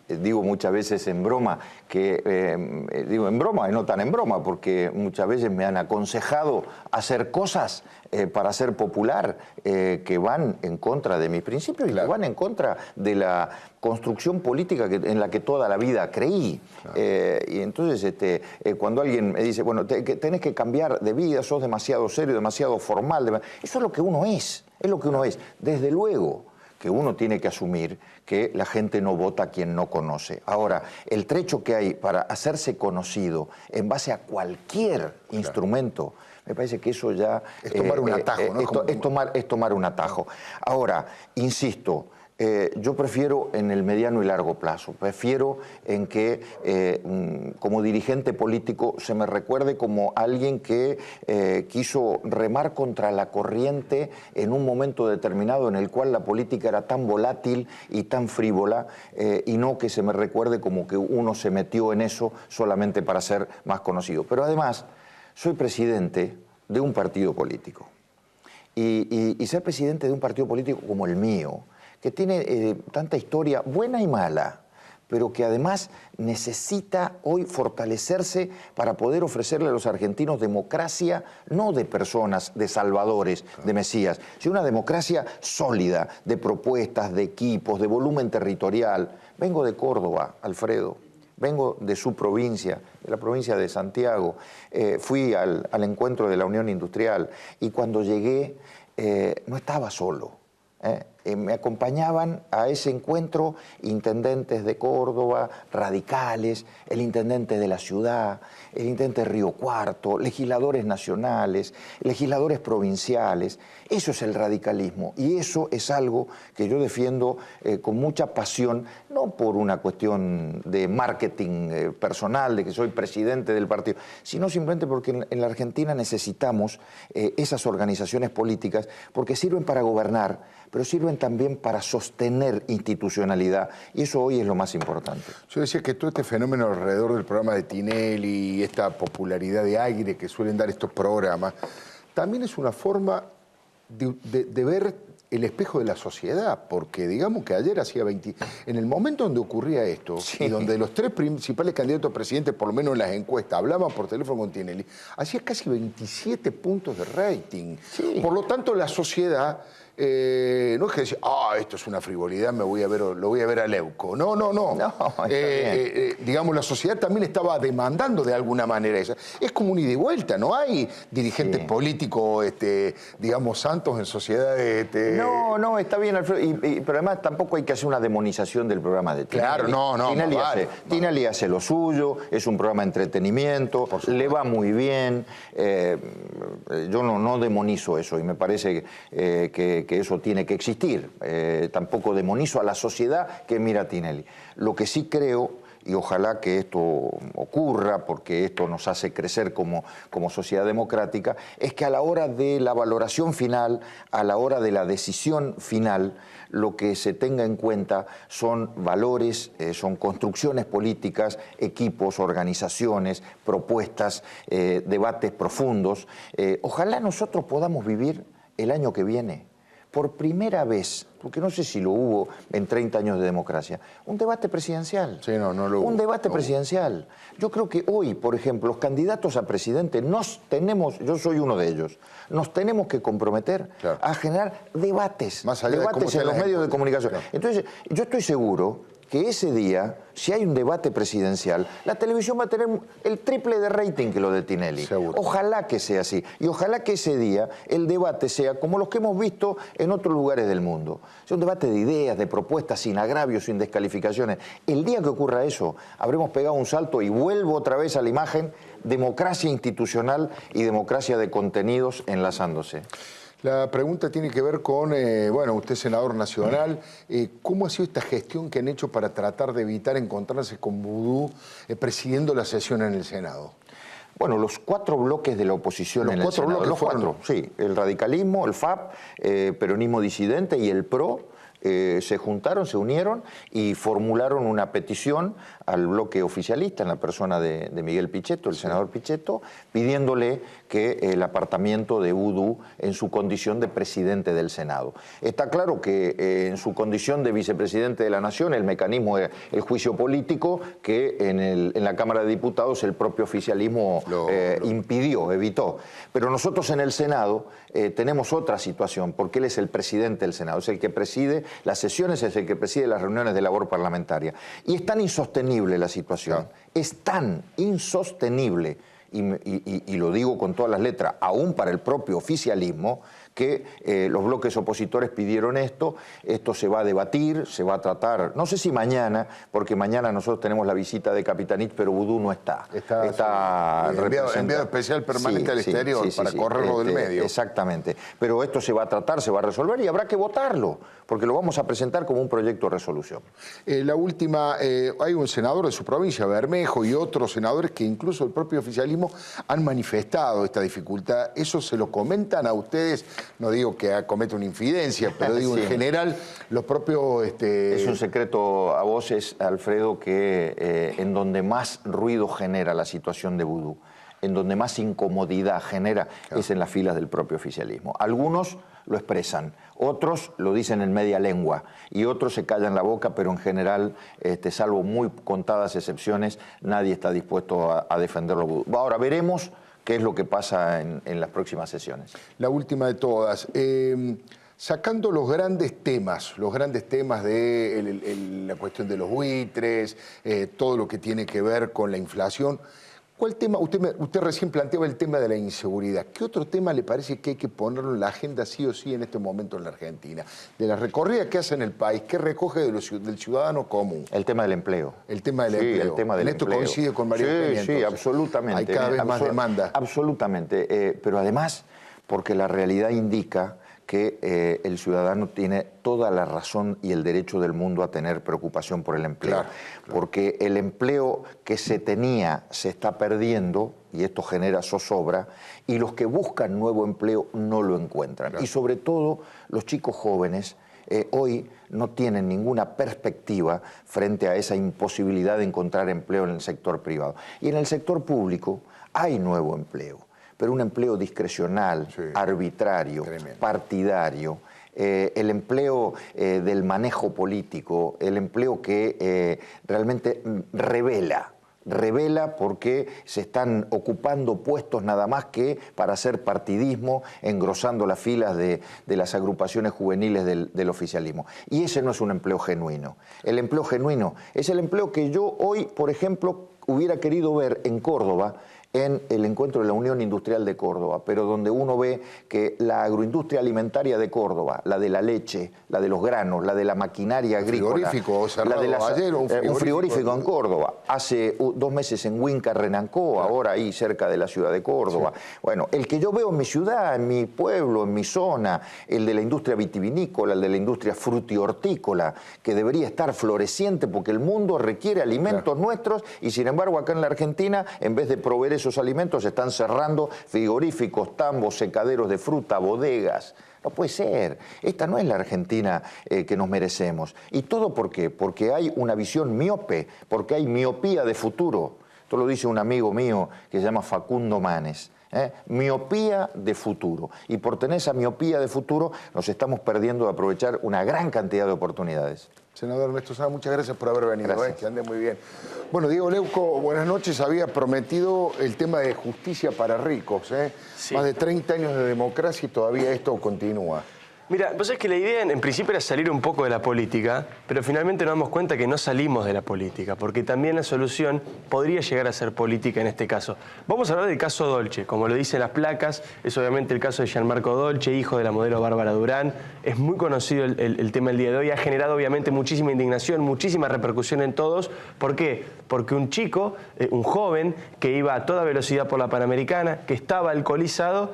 digo muchas veces en broma que, digo en broma y no tan en broma, porque muchas veces me han aconsejado hacer cosas para ser popular que van en contra de mis principios y que van en contra de la construcción política en la que toda la vida creí. Y entonces cuando alguien me dice, bueno, tenés que cambiar de vida, sos demasiado serio, demasiado formal, eso es lo que uno es lo que uno es. Desde luego que uno tiene que asumir que la gente no vota a quien no conoce. Ahora, el trecho que hay para hacerse conocido en base a cualquier instrumento, me parece que eso ya... Es tomar un atajo, ¿no? Es tomar un atajo. Ahora, insisto, yo prefiero en el mediano y largo plazo, prefiero en que como dirigente político se me recuerde como alguien que quiso remar contra la corriente en un momento determinado en el cual la política era tan volátil y tan frívola, y no que se me recuerde como que uno se metió en eso solamente para ser más conocido. Pero además, soy presidente de un partido político. Y ser presidente de un partido político como el mío, que tiene tanta historia buena y mala, pero que además necesita hoy fortalecerse para poder ofrecerle a los argentinos democracia, no de personas, de salvadores, de mesías, sino una democracia sólida, de propuestas, de equipos, de volumen territorial. Vengo de Córdoba, Alfredo. Vengo de su provincia, de la provincia de Santiago. Fui al encuentro de la Unión Industrial y cuando llegué no estaba solo. Me acompañaban a ese encuentro intendentes de Córdoba, radicales, el intendente de la ciudad, el intendente de Río Cuarto, legisladores nacionales, legisladores provinciales. Eso es el radicalismo y eso es algo que yo defiendo con mucha pasión, no por una cuestión de marketing personal, de que soy presidente del partido, sino simplemente porque en la Argentina necesitamos esas organizaciones políticas porque sirven para gobernar, pero sirven también para sostener institucionalidad, y eso hoy es lo más importante. Yo decía que todo este fenómeno alrededor del programa de Tinelli y esta popularidad de aire que suelen dar estos programas, también es una forma de ver el espejo de la sociedad, porque digamos que ayer hacía 20... En el momento donde ocurría esto, y donde los tres principales candidatos a presidente, por lo menos en las encuestas, hablaban por teléfono con Tinelli, hacía casi 27 puntos de rating. Por lo tanto, la sociedad no es que decir, esto es una frivolidad, lo voy a ver a Leuco. No. Digamos, la sociedad también estaba demandando de alguna manera eso. Es como un ida y vuelta, no hay dirigentes políticos, digamos, santos en sociedades. No, está bien, Alfredo, pero además tampoco hay que hacer una demonización del programa de Tinelli. Claro, no. Tinelli hace lo suyo, es un programa de entretenimiento, le va muy bien. Yo no demonizo eso y me parece que eso tiene que existir. Tampoco demonizo a la sociedad que mira a Tinelli. Lo que sí creo, y ojalá que esto ocurra porque esto nos hace crecer como sociedad democrática, es que a la hora de la valoración final, a la hora de la decisión final, lo que se tenga en cuenta son valores, son construcciones políticas, equipos, organizaciones, propuestas, debates profundos. Ojalá nosotros podamos vivir el año que viene, por primera vez, porque no sé si lo hubo en 30 años de democracia, un debate presidencial. Sí, no lo hubo. Un debate presidencial. Yo creo que hoy, por ejemplo, los candidatos a presidente yo soy uno de ellos, nos tenemos que comprometer a generar debates, más allá debates en los medios de comunicación. Claro. Entonces, yo estoy seguro que ese día, si hay un debate presidencial, la televisión va a tener el triple de rating que lo de Tinelli. Seguro. Ojalá que sea así. Y ojalá que ese día el debate sea como los que hemos visto en otros lugares del mundo. Sea un debate de ideas, de propuestas, sin agravios, sin descalificaciones. El día que ocurra eso, habremos pegado un salto y vuelvo otra vez a la imagen democracia institucional y democracia de contenidos enlazándose. La pregunta tiene que ver con, usted es senador nacional, ¿cómo ha sido esta gestión que han hecho para tratar de evitar encontrarse con Vudú presidiendo la sesión en el Senado? Bueno, los 4 bloques de la oposición en el Senado. Los cuatro, sí. El radicalismo, el FAP, peronismo disidente y el PRO se juntaron, se unieron y formularon una petición al bloque oficialista en la persona de Miguel Pichetto, el senador Pichetto, pidiéndole que el apartamiento de Vudú en su condición de presidente del Senado. Está claro que en su condición de vicepresidente de la Nación, el mecanismo es el juicio político que en la Cámara de Diputados el propio oficialismo impidió, evitó. Pero nosotros en el Senado tenemos otra situación, porque él es el presidente del Senado, es el que preside las sesiones, es el que preside las reuniones de labor parlamentaria. Y es tan insostenible la situación, es tan insostenible, y lo digo con todas las letras, aún para el propio oficialismo, que los bloques opositores pidieron esto se va a debatir, se va a tratar, no sé si mañana, porque mañana nosotros tenemos la visita de Capitanich, pero Vudú no está. Está enviado especial permanente al exterior para correrlo del medio. Exactamente, pero esto se va a tratar, se va a resolver y habrá que votarlo, porque lo vamos a presentar como un proyecto de resolución. La última, hay un senador de su provincia, Bermejo, y otros senadores que incluso el propio oficialismo han manifestado esta dificultad. ¿Eso se lo comentan a ustedes? No digo que cometa una infidencia, pero digo en general los propios... Es un secreto a voces, Alfredo, que en donde más ruido genera la situación de Vudú, en donde más incomodidad genera, es en las filas del propio oficialismo. Algunos lo expresan, otros lo dicen en media lengua y otros se callan la boca, pero en general, salvo muy contadas excepciones, nadie está dispuesto a defenderlo. Ahora veremos qué es lo que pasa en las próximas sesiones. La última de todas. Sacando los grandes temas de la cuestión de los buitres, todo lo que tiene que ver con la inflación, ¿cuál tema? Usted recién planteaba el tema de la inseguridad. ¿Qué otro tema le parece que hay que ponerlo en la agenda sí o sí en este momento en la Argentina? De la recorrida que hace en el país, ¿qué recoge del ciudadano común? El tema del empleo. El tema del empleo. El tema del esto empleo. Coincide con María Eugenia. Sí, absolutamente. Hay cada vez más demanda. Absolutamente. Pero además, porque la realidad indica que el ciudadano tiene toda la razón y el derecho del mundo a tener preocupación por el empleo. Claro. Porque el empleo que se tenía se está perdiendo y esto genera zozobra y los que buscan nuevo empleo no lo encuentran. Claro. Y sobre todo los chicos jóvenes hoy no tienen ninguna perspectiva frente a esa imposibilidad de encontrar empleo en el sector privado. Y en el sector público hay nuevo empleo, pero un empleo discrecional, arbitrario, partidario, el empleo del manejo político, el empleo que realmente revela revela por qué se están ocupando puestos nada más que para hacer partidismo, engrosando las filas de las agrupaciones juveniles del oficialismo. Y ese no es un empleo genuino. El empleo genuino es el empleo que yo hoy, por ejemplo, hubiera querido ver en Córdoba, en el encuentro de la Unión Industrial de Córdoba, pero donde uno ve que la agroindustria alimentaria de Córdoba, la de la leche, la de los granos, la de la maquinaria agrícola, frigorífico cerrado la de ayer, un frigorífico en Córdoba, hace 2 meses en Huinca, Renancó, ahora ahí cerca de la ciudad de Córdoba. Sí. Bueno, el que yo veo en mi ciudad, en mi pueblo, en mi zona, el de la industria vitivinícola, el de la industria frutihortícola, que debería estar floreciente porque el mundo requiere alimentos nuestros y sin embargo acá en la Argentina, en vez de proveer esos alimentos, se están cerrando frigoríficos, tambos, secaderos de fruta, bodegas. No puede ser. Esta no es la Argentina que nos merecemos. ¿Y todo por qué? Porque hay una visión miope, porque hay miopía de futuro. Esto lo dice un amigo mío que se llama Facundo Manes. Miopía de futuro. Y por tener esa miopía de futuro nos estamos perdiendo de aprovechar una gran cantidad de oportunidades. Senador Ernesto Sá, muchas gracias por haber venido, que ande muy bien. Bueno, Diego Leuco, buenas noches. Había prometido el tema de justicia para ricos. Sí. Más de 30 años de democracia y todavía esto continúa. Mira, vos sabés que la idea en principio era salir un poco de la política, pero finalmente nos damos cuenta que no salimos de la política, porque también la solución podría llegar a ser política en este caso. Vamos a hablar del caso Dolce, como lo dicen las placas, es obviamente el caso de Gianmarco Dolce, hijo de la modelo Bárbara Durán. Es muy conocido el tema el día de hoy, ha generado obviamente muchísima indignación, muchísima repercusión en todos. ¿Por qué? Porque un chico, un joven, que iba a toda velocidad por la Panamericana, que estaba alcoholizado,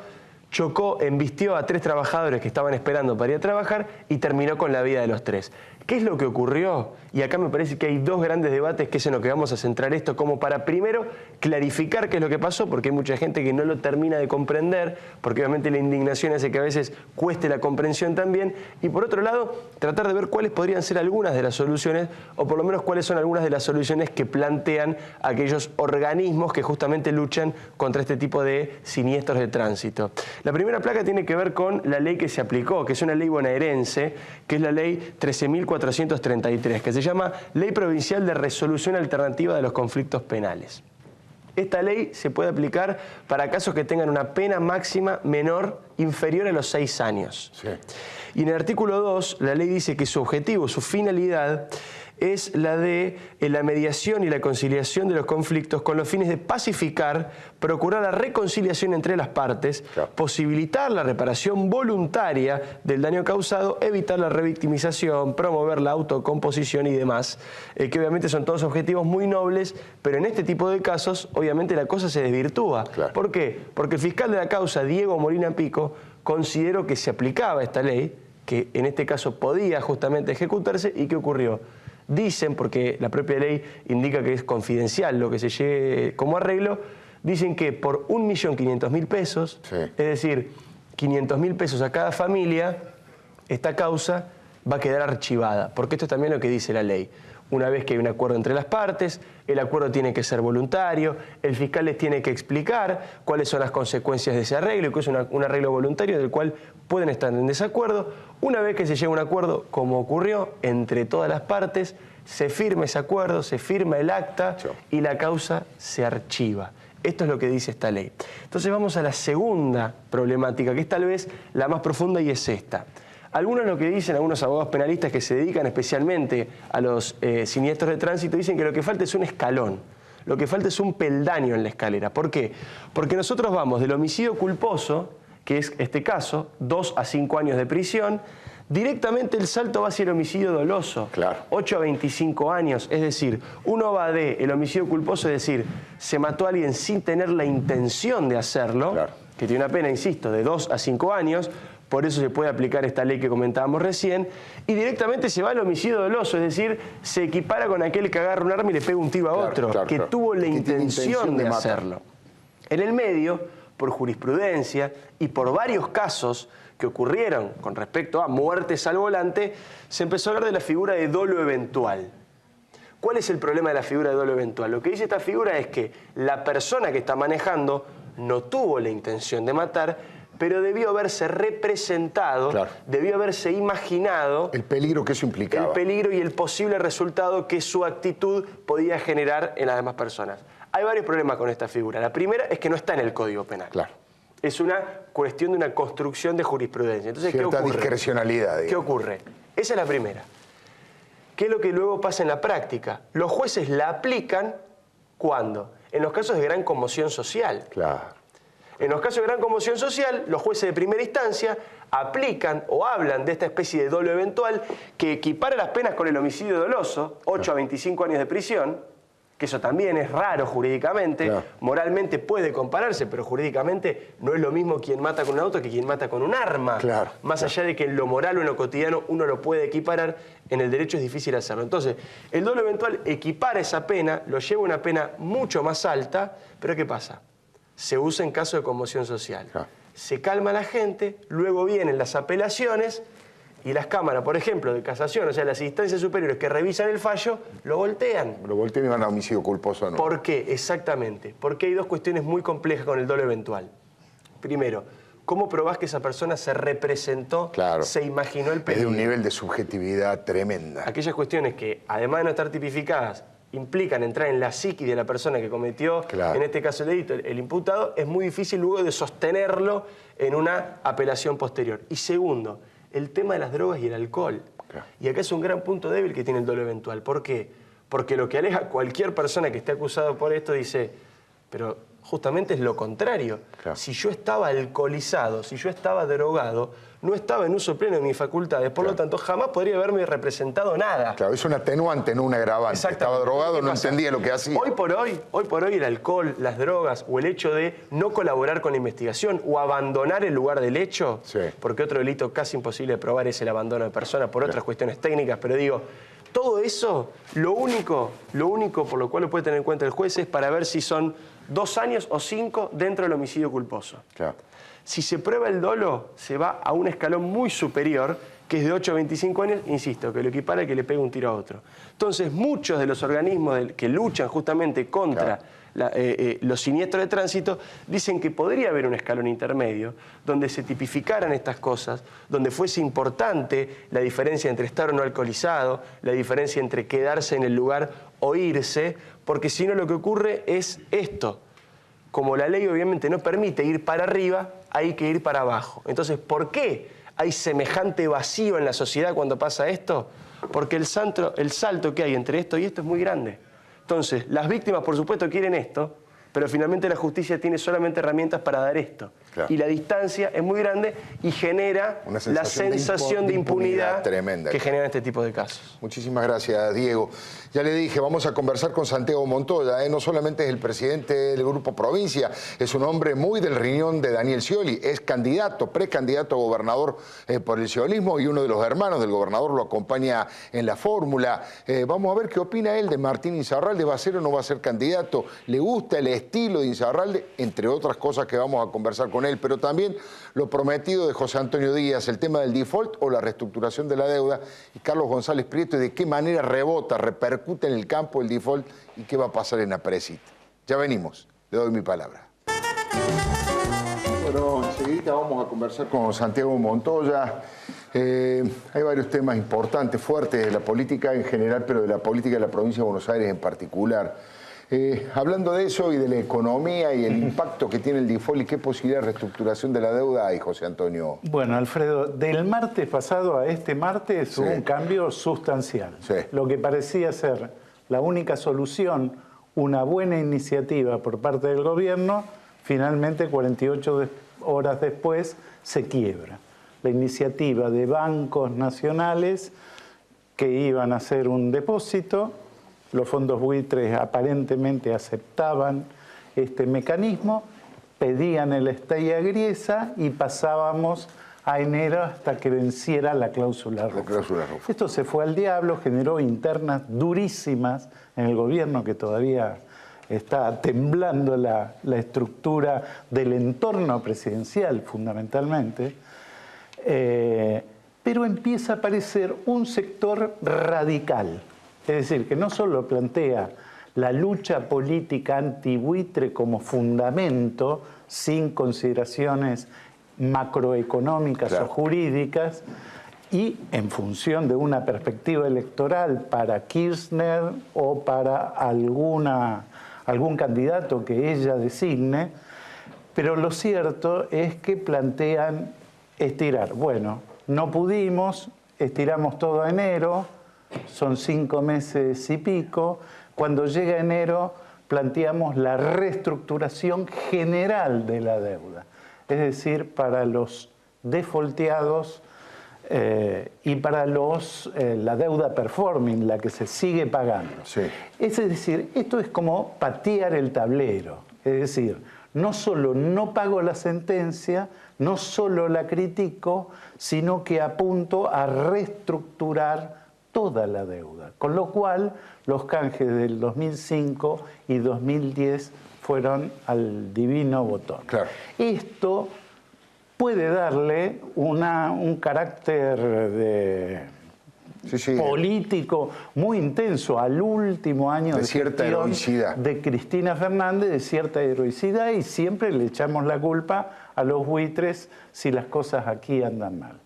chocó, embistió a 3 trabajadores que estaban esperando para ir a trabajar y terminó con la vida de los 3. ¿Qué es lo que ocurrió? Y acá me parece que hay 2 grandes debates que es en lo que vamos a centrar esto, como para primero clarificar qué es lo que pasó, porque hay mucha gente que no lo termina de comprender, porque obviamente la indignación hace que a veces cueste la comprensión también, y por otro lado, tratar de ver cuáles podrían ser algunas de las soluciones, o por lo menos cuáles son algunas de las soluciones que plantean aquellos organismos que justamente luchan contra este tipo de siniestros de tránsito. La primera placa tiene que ver con la ley que se aplicó, que es una ley bonaerense, que es la ley 13.433, que se llama Ley Provincial de Resolución Alternativa de los Conflictos Penales. Esta ley se puede aplicar para casos que tengan una pena máxima menor, inferior a los 6 años. Sí. Y en el artículo 2, la ley dice que su objetivo, su finalidad, es la de la mediación y la conciliación de los conflictos con los fines de pacificar, procurar la reconciliación entre las partes, claro, posibilitar la reparación voluntaria del daño causado, evitar la revictimización, promover la autocomposición y demás, que obviamente son todos objetivos muy nobles, pero en este tipo de casos obviamente la cosa se desvirtúa. Claro. ¿Por qué? Porque el fiscal de la causa, Diego Molina Pico, consideró que se aplicaba esta ley, que en este caso podía justamente ejecutarse, ¿y qué ocurrió? Dicen, porque la propia ley indica que es confidencial lo que se llegue como arreglo, dicen que por 1.500.000 pesos, sí, es decir, 500.000 pesos a cada familia, esta causa va a quedar archivada, porque esto es también lo que dice la ley. Una vez que hay un acuerdo entre las partes, el acuerdo tiene que ser voluntario, el fiscal les tiene que explicar cuáles son las consecuencias de ese arreglo, que es un arreglo voluntario del cual pueden estar en desacuerdo. Una vez que se llega a un acuerdo, como ocurrió entre todas las partes, se firma ese acuerdo, se firma el acta y la causa se archiva. Esto es lo que dice esta ley. Entonces vamos a la segunda problemática, que es tal vez la más profunda, y es esta. Algunos lo que dicen, algunos abogados penalistas que se dedican especialmente a los siniestros de tránsito, dicen que lo que falta es un escalón, lo que falta es un peldaño en la escalera. ¿Por qué? Porque nosotros vamos del homicidio culposo, que es este caso, 2 a 5 años de prisión, directamente el salto va hacia el homicidio doloso, claro, 8 a 25 años, es decir, uno va de el homicidio culposo, es decir, se mató a alguien sin tener la intención de hacerlo, claro, que tiene una pena, insisto, de 2 a 5 años, por eso se puede aplicar esta ley que comentábamos recién, y directamente se va al homicidio doloso, es decir, se equipara con aquel que agarra un arma y le pega un tiro a otro, que tuvo la intención de hacerlo. En el medio, por jurisprudencia y por varios casos que ocurrieron con respecto a muertes al volante, se empezó a hablar de la figura de dolo eventual. ¿Cuál es el problema de la figura de dolo eventual? Lo que dice esta figura es que la persona que está manejando no tuvo la intención de matar, pero debió haberse representado, claro, debió haberse imaginado el peligro que eso implicaba. el peligro y el posible resultado que su actitud podía generar en las demás personas. Hay varios problemas con esta figura. La primera es que no está en el Código Penal. Claro. Es una cuestión de una construcción de jurisprudencia. Entonces, Cierta ¿qué ocurre? discrecionalidad, digamos. ¿Qué ocurre? Esa es la primera. ¿Qué es lo que luego pasa en la práctica? Los jueces la aplican, ¿cuándo? En los casos de gran conmoción social. Claro. En los casos de gran conmoción social, los jueces de primera instancia aplican o hablan de esta especie de dolo eventual que equipara las penas con el homicidio doloso, 8 a 25 años de prisión, que eso también es raro jurídicamente, claro, moralmente puede compararse, pero jurídicamente no es lo mismo quien mata con un auto que quien mata con un arma. Claro, Más allá de que en lo moral o en lo cotidiano uno lo puede equiparar, en el derecho es difícil hacerlo. Entonces, el dolo eventual equipara esa pena, lo lleva a una pena mucho más alta, pero ¿qué pasa? Se usa en caso de conmoción social. Claro. Se calma la gente, luego vienen las apelaciones y las cámaras, por ejemplo, de casación, o sea, las instancias superiores que revisan el fallo, lo voltean. Lo voltean y van a homicidio culposo, ¿no? ¿Por qué? Exactamente. Porque hay dos cuestiones muy complejas con el dolo eventual. Primero, ¿cómo probás que esa persona se representó, Claro, se imaginó el es de peligro? un nivel de subjetividad tremenda. Aquellas cuestiones que, además de no estar tipificadas, implican entrar en la psiquis de la persona que cometió, claro, en este caso el delito, el imputado, es muy difícil luego de sostenerlo en una apelación posterior. Y segundo, el tema de las drogas y el alcohol. Claro. Y acá es un gran punto débil que tiene el dolo eventual. ¿Por qué? Porque lo que aleja cualquier persona que esté acusado por esto dice, pero justamente es lo contrario. Claro. Si yo estaba alcoholizado, si yo estaba drogado, no estaba en uso pleno de mis facultades, por lo tanto jamás podría haberme representado nada. Claro, es un atenuante, no un agravante. Exactamente. Estaba drogado, ¿Qué no pasa? entendía lo que hacía. Hoy por hoy el alcohol, las drogas o el hecho de no colaborar con la investigación o abandonar el lugar del hecho, sí, porque otro delito casi imposible de probar es el abandono de personas por otras cuestiones técnicas, pero digo, todo eso, lo único por lo cual lo puede tener en cuenta el juez es para ver si son 2 años o 5 dentro del homicidio culposo. Claro. Si se prueba el dolo, se va a un escalón muy superior, que es de 8 a 25 años, insisto, que lo equipara a que le pegue un tiro a otro. Entonces, muchos de los organismos que luchan justamente contra los siniestros de tránsito dicen que podría haber un escalón intermedio donde se tipificaran estas cosas, donde fuese importante la diferencia entre estar o no alcoholizado, la diferencia entre quedarse en el lugar o irse, porque si no lo que ocurre es esto. Como la ley obviamente no permite ir para arriba, hay que ir para abajo. Entonces, ¿por qué hay semejante vacío en la sociedad cuando pasa esto? Porque el salto que hay entre esto y esto es muy grande. Entonces, las víctimas, por supuesto, quieren esto, pero finalmente la justicia tiene solamente herramientas para dar esto. Claro. Y la distancia es muy grande y genera la sensación de impunidad tremenda que generan este tipo de casos. Muchísimas gracias, Diego. Ya le dije, vamos a conversar con Santiago Montoya. No solamente es el presidente del Grupo Provincia, es un hombre muy del riñón de Daniel Scioli. Es candidato, precandidato a gobernador por el sciolismo y uno de los hermanos del gobernador lo acompaña en la fórmula. Vamos a ver qué opina él de Martín Insaurralde. ¿Va a ser o no va a ser candidato? ¿Le gusta el estilo de Insaurralde? Entre otras cosas que vamos a conversar con él. Pero también lo prometido de José Antonio Díaz, el tema del default o la reestructuración de la deuda. Y Carlos González Prieto, y de qué manera rebota, repercute en el campo el default y qué va a pasar en Apresit. Ya venimos, le doy mi palabra. Bueno, enseguida vamos a conversar con Santiago Montoya. Hay varios temas importantes, fuertes de la política en general, pero de la política de la provincia de Buenos Aires en particular. Hablando de eso y de la economía y el impacto que tiene el default y qué posibilidad de reestructuración de la deuda hay, José Antonio. Bueno, Alfredo, del martes pasado a este martes hubo un cambio sustancial. Sí. Lo que parecía ser la única solución, una buena iniciativa por parte del gobierno, finalmente 48 horas después se quiebra. La iniciativa de bancos nacionales que iban a hacer un depósito, los fondos buitres aparentemente aceptaban este mecanismo, pedían el stay a griesa y pasábamos a enero hasta que venciera la cláusula roja. Esto se fue al diablo, generó internas durísimas en el gobierno que todavía está temblando la estructura del entorno presidencial fundamentalmente, pero empieza a aparecer un sector radical. Es decir, que no solo plantea la lucha política antibuitre como fundamento, sin consideraciones macroeconómicas o jurídicas, y en función de una perspectiva electoral para Kirchner o para algún candidato que ella designe, pero lo cierto es que plantean estirar. Bueno, no pudimos, estiramos todo a enero, son 5 meses y pico. Cuando llega enero planteamos la reestructuración general de la deuda, es decir, para los defaulteados y para la deuda performing, la que se sigue pagando. Sí. Es decir, esto es como patear el tablero, es decir, no solo no pago la sentencia, no solo la critico, sino que apunto a reestructurar toda la deuda. Con lo cual, los canjes del 2005 y 2010 fueron al divino botón. Claro. Esto puede darle un carácter político muy intenso al último año de cierta heroicidad de Cristina Fernández, de cierta heroicidad, y siempre le echamos la culpa a los buitres si las cosas aquí andan mal.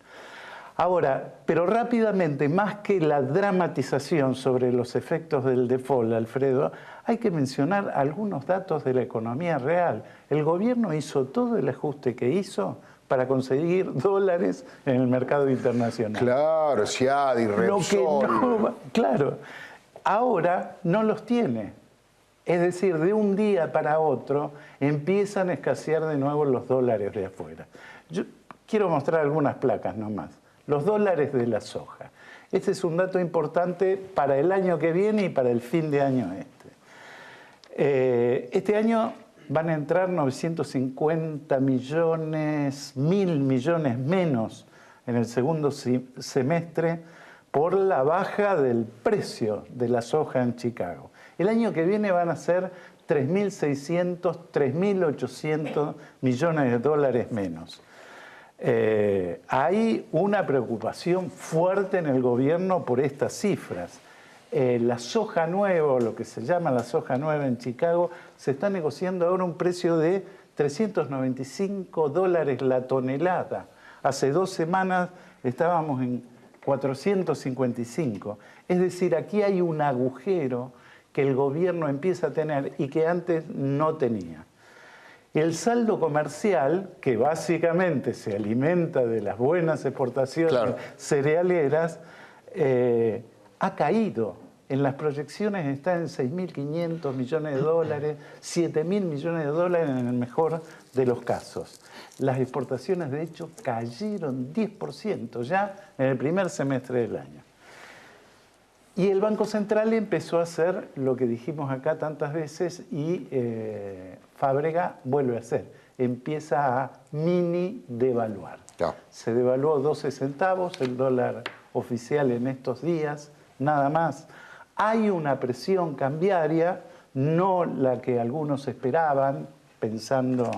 Ahora, pero rápidamente, más que la dramatización sobre los efectos del default, Alfredo, hay que mencionar algunos datos de la economía real. El gobierno hizo todo el ajuste que hizo para conseguir dólares en el mercado internacional. Claro, Ciadi, Repsol. Claro, ahora no los tiene. Es decir, de un día para otro empiezan a escasear de nuevo los dólares de afuera. Yo quiero mostrar algunas placas nomás. Los dólares de la soja. Este es un dato importante para el año que viene y para el fin de año este año van a entrar 950 millones, 1.000 millones menos en el segundo semestre por la baja del precio de la soja en Chicago. El año que viene van a ser 3.600, 3.800 millones de dólares menos. Hay una preocupación fuerte en el gobierno por estas cifras. La soja nueva, o lo que se llama la soja nueva en Chicago, se está negociando ahora un precio de $395 la tonelada. Hace 2 semanas estábamos en 455. Es decir, aquí hay un agujero que el gobierno empieza a tener y que antes no tenía. El saldo comercial, que básicamente se alimenta de las buenas exportaciones cerealeras, ha caído. En las proyecciones está en 6.500 millones de dólares, 7.000 millones de dólares en el mejor de los casos. Las exportaciones, de hecho, cayeron 10% ya en el primer semestre del año. Y el Banco Central empezó a hacer lo que dijimos acá tantas veces y Fábrega vuelve a hacer. Empieza a mini devaluar. Se devaluó 12 centavos el dólar oficial en estos días, nada más. Hay una presión cambiaria, no la que algunos esperaban, pensando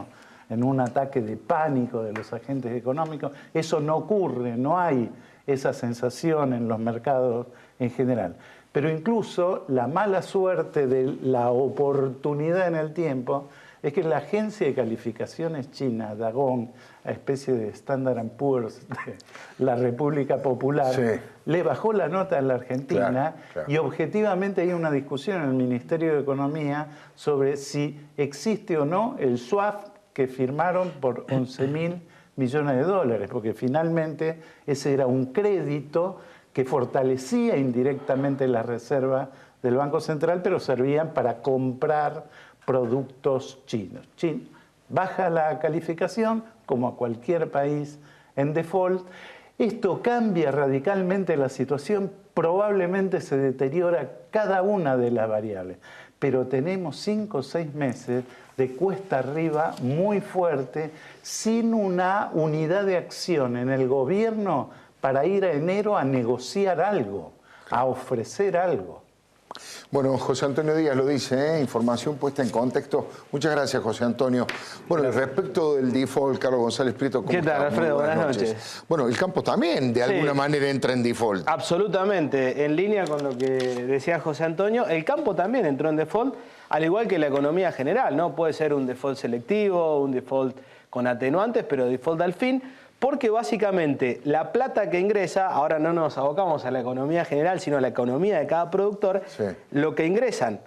en un ataque de pánico de los agentes económicos. Eso no ocurre, no hay esa sensación en los mercados en general. Pero incluso la mala suerte de la oportunidad en el tiempo es que la agencia de calificaciones china, Dagong, a especie de Standard & Poor's de la República Popular, le bajó la nota en la Argentina y objetivamente hay una discusión en el Ministerio de Economía sobre si existe o no el swap que firmaron por 11.000 millones de dólares, porque finalmente ese era un crédito que fortalecía indirectamente la reserva del Banco Central, pero servían para comprar productos chinos. Baja la calificación, como a cualquier país en default. Esto cambia radicalmente la situación, probablemente se deteriora cada una de las variables, pero tenemos 5 o 6 meses de cuesta arriba muy fuerte, sin una unidad de acción en el gobierno para ir a enero a negociar algo, a ofrecer algo. Bueno, José Antonio Díaz lo dice, información puesta en contexto. Muchas gracias, José Antonio. Bueno, respecto del default, Carlos González Prieto, ¿cómo ¿Qué tal, está? Alfredo? Buenas noches. Bueno, el campo también, de alguna manera, entra en default. Absolutamente. En línea con lo que decía José Antonio, el campo también entró en default, al igual que la economía general, ¿no? Puede ser un default selectivo, un default con atenuantes, pero default al fin, porque básicamente la plata que ingresa, ahora no nos abocamos a la economía general, sino a la economía de cada productor, Sí. lo que ingresan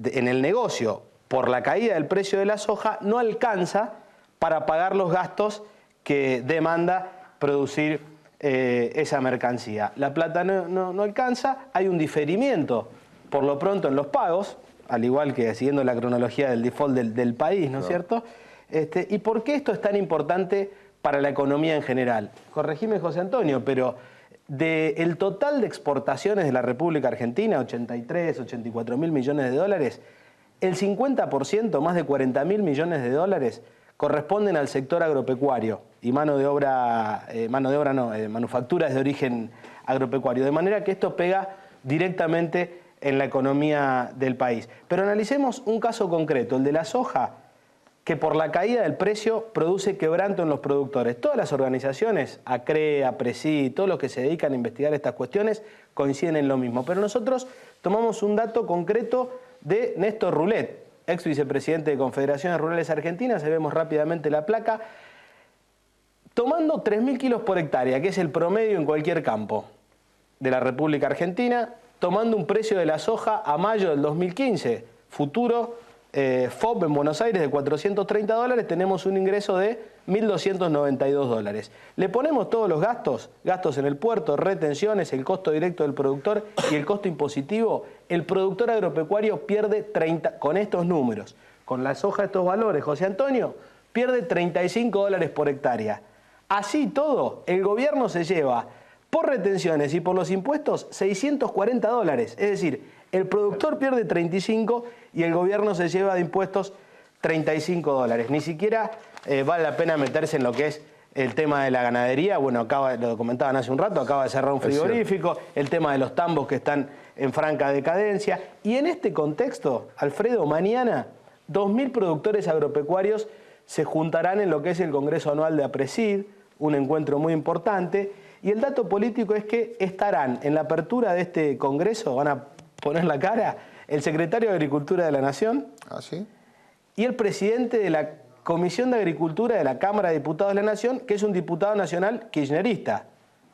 en el negocio por la caída del precio de la soja no alcanza para pagar los gastos que demanda producir esa mercancía. La plata no alcanza, hay un diferimiento por lo pronto en los pagos, al igual que siguiendo la cronología del default del país, ¿no es cierto? ¿Y por qué esto es tan importante para la economía en general? Corregime, José Antonio, pero del total de exportaciones de la República Argentina, 83, 84 mil millones de dólares, el 50%, más de 40 mil millones de dólares, corresponden al sector agropecuario y manufacturas de origen agropecuario. De manera que esto pega directamente en la economía del país. Pero analicemos un caso concreto, el de la soja, que por la caída del precio produce quebranto en los productores. Todas las organizaciones, ACRE, APRESI, todos los que se dedican a investigar estas cuestiones, coinciden en lo mismo. Pero nosotros tomamos un dato concreto de Néstor Rulet, ex vicepresidente de Confederaciones Rurales Argentinas, vemos rápidamente la placa, tomando 3.000 kilos por hectárea, que es el promedio en cualquier campo de la República Argentina, tomando un precio de la soja a mayo del 2015, futuro FOB en Buenos Aires de $430, tenemos un ingreso de $1.292. Le ponemos todos los gastos en el puerto, retenciones, el costo directo del productor y el costo impositivo, el productor agropecuario pierde 30, con estos números, con la soja estos valores, José Antonio, pierde $35 por hectárea. Así todo, el gobierno se lleva por retenciones y por los impuestos $640, es decir, el productor pierde 35 y el gobierno se lleva de impuestos $35. Ni siquiera vale la pena meterse en lo que es el tema de la ganadería. Bueno, lo comentaban hace un rato, acaba de cerrar un frigorífico, el tema de los tambos que están en franca decadencia. Y en este contexto, Alfredo, mañana 2.000 productores agropecuarios se juntarán en lo que es el Congreso Anual de APRESID, un encuentro muy importante. Y el dato político es que estarán en la apertura de este Congreso, van a poner la cara, el secretario de Agricultura de la Nación y el presidente de la Comisión de Agricultura de la Cámara de Diputados de la Nación, que es un diputado nacional kirchnerista,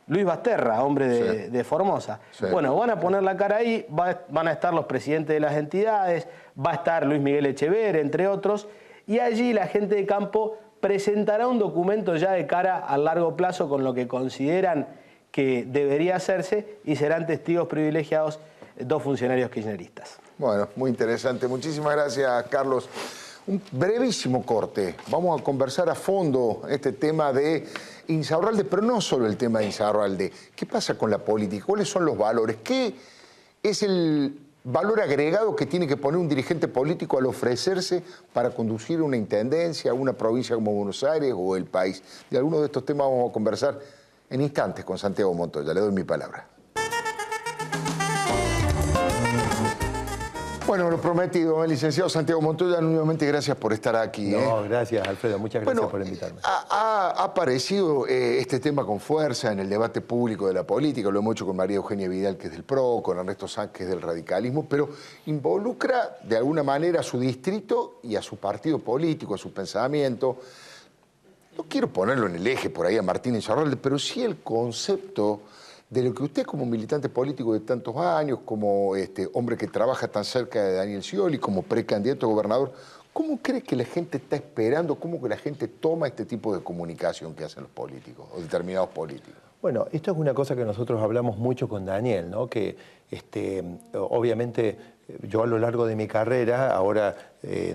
Luis Basterra, hombre de Formosa. Sí. Bueno, van a poner la cara ahí, van a estar los presidentes de las entidades, va a estar Luis Miguel Echever, entre otros, y allí la gente de campo presentará un documento ya de cara a largo plazo con lo que consideran que debería hacerse y serán testigos privilegiados 2 funcionarios kirchneristas. Bueno, muy interesante. Muchísimas gracias, Carlos. Un brevísimo corte. Vamos a conversar a fondo este tema de Insaurralde, pero no solo el tema de Insaurralde. ¿Qué pasa con la política? ¿Cuáles son los valores? ¿Qué es el valor agregado que tiene que poner un dirigente político al ofrecerse para conducir una intendencia, una provincia como Buenos Aires o el país? De algunos de estos temas vamos a conversar en instantes con Santiago Montoya. Le doy mi palabra. Bueno, lo prometido, el licenciado Santiago Montoya, nuevamente gracias por estar aquí. No, gracias, Alfredo, muchas gracias por invitarme. Ha aparecido este tema con fuerza en el debate público de la política, lo hemos hecho con María Eugenia Vidal, que es del PRO, con Ernesto Sanz, que es del radicalismo, pero involucra de alguna manera a su distrito y a su partido político, a su pensamiento. No quiero ponerlo en el eje por ahí a Martín Insaurralde, pero sí el concepto de lo que usted como militante político de tantos años, como hombre que trabaja tan cerca de Daniel Scioli, como precandidato a gobernador, ¿cómo cree que la gente está esperando, cómo que la gente toma este tipo de comunicación que hacen los políticos o determinados políticos? Bueno, esto es una cosa que nosotros hablamos mucho con Daniel, ¿no? Que obviamente yo a lo largo de mi carrera, ahora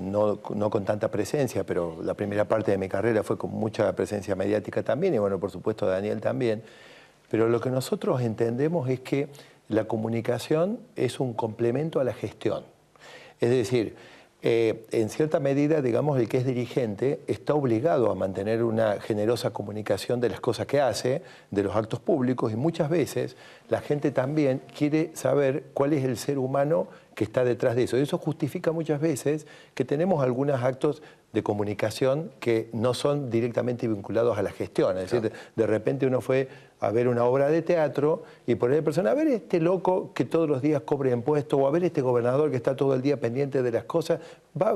no con tanta presencia, pero la primera parte de mi carrera fue con mucha presencia mediática también, y bueno, por supuesto Daniel también. Pero lo que nosotros entendemos es que la comunicación es un complemento a la gestión. Es decir, en cierta medida, digamos, el que es dirigente está obligado a mantener una generosa comunicación de las cosas que hace, de los actos públicos, y muchas veces la gente también quiere saber cuál es el ser humano que está detrás de eso. Y eso justifica muchas veces que tenemos algunos actos de comunicación que no son directamente vinculados a la gestión. Es decir, de repente uno fue a ver una obra de teatro y poner personas, a ver este loco que todos los días cobra impuestos, o a ver este gobernador que está todo el día pendiente de las cosas, va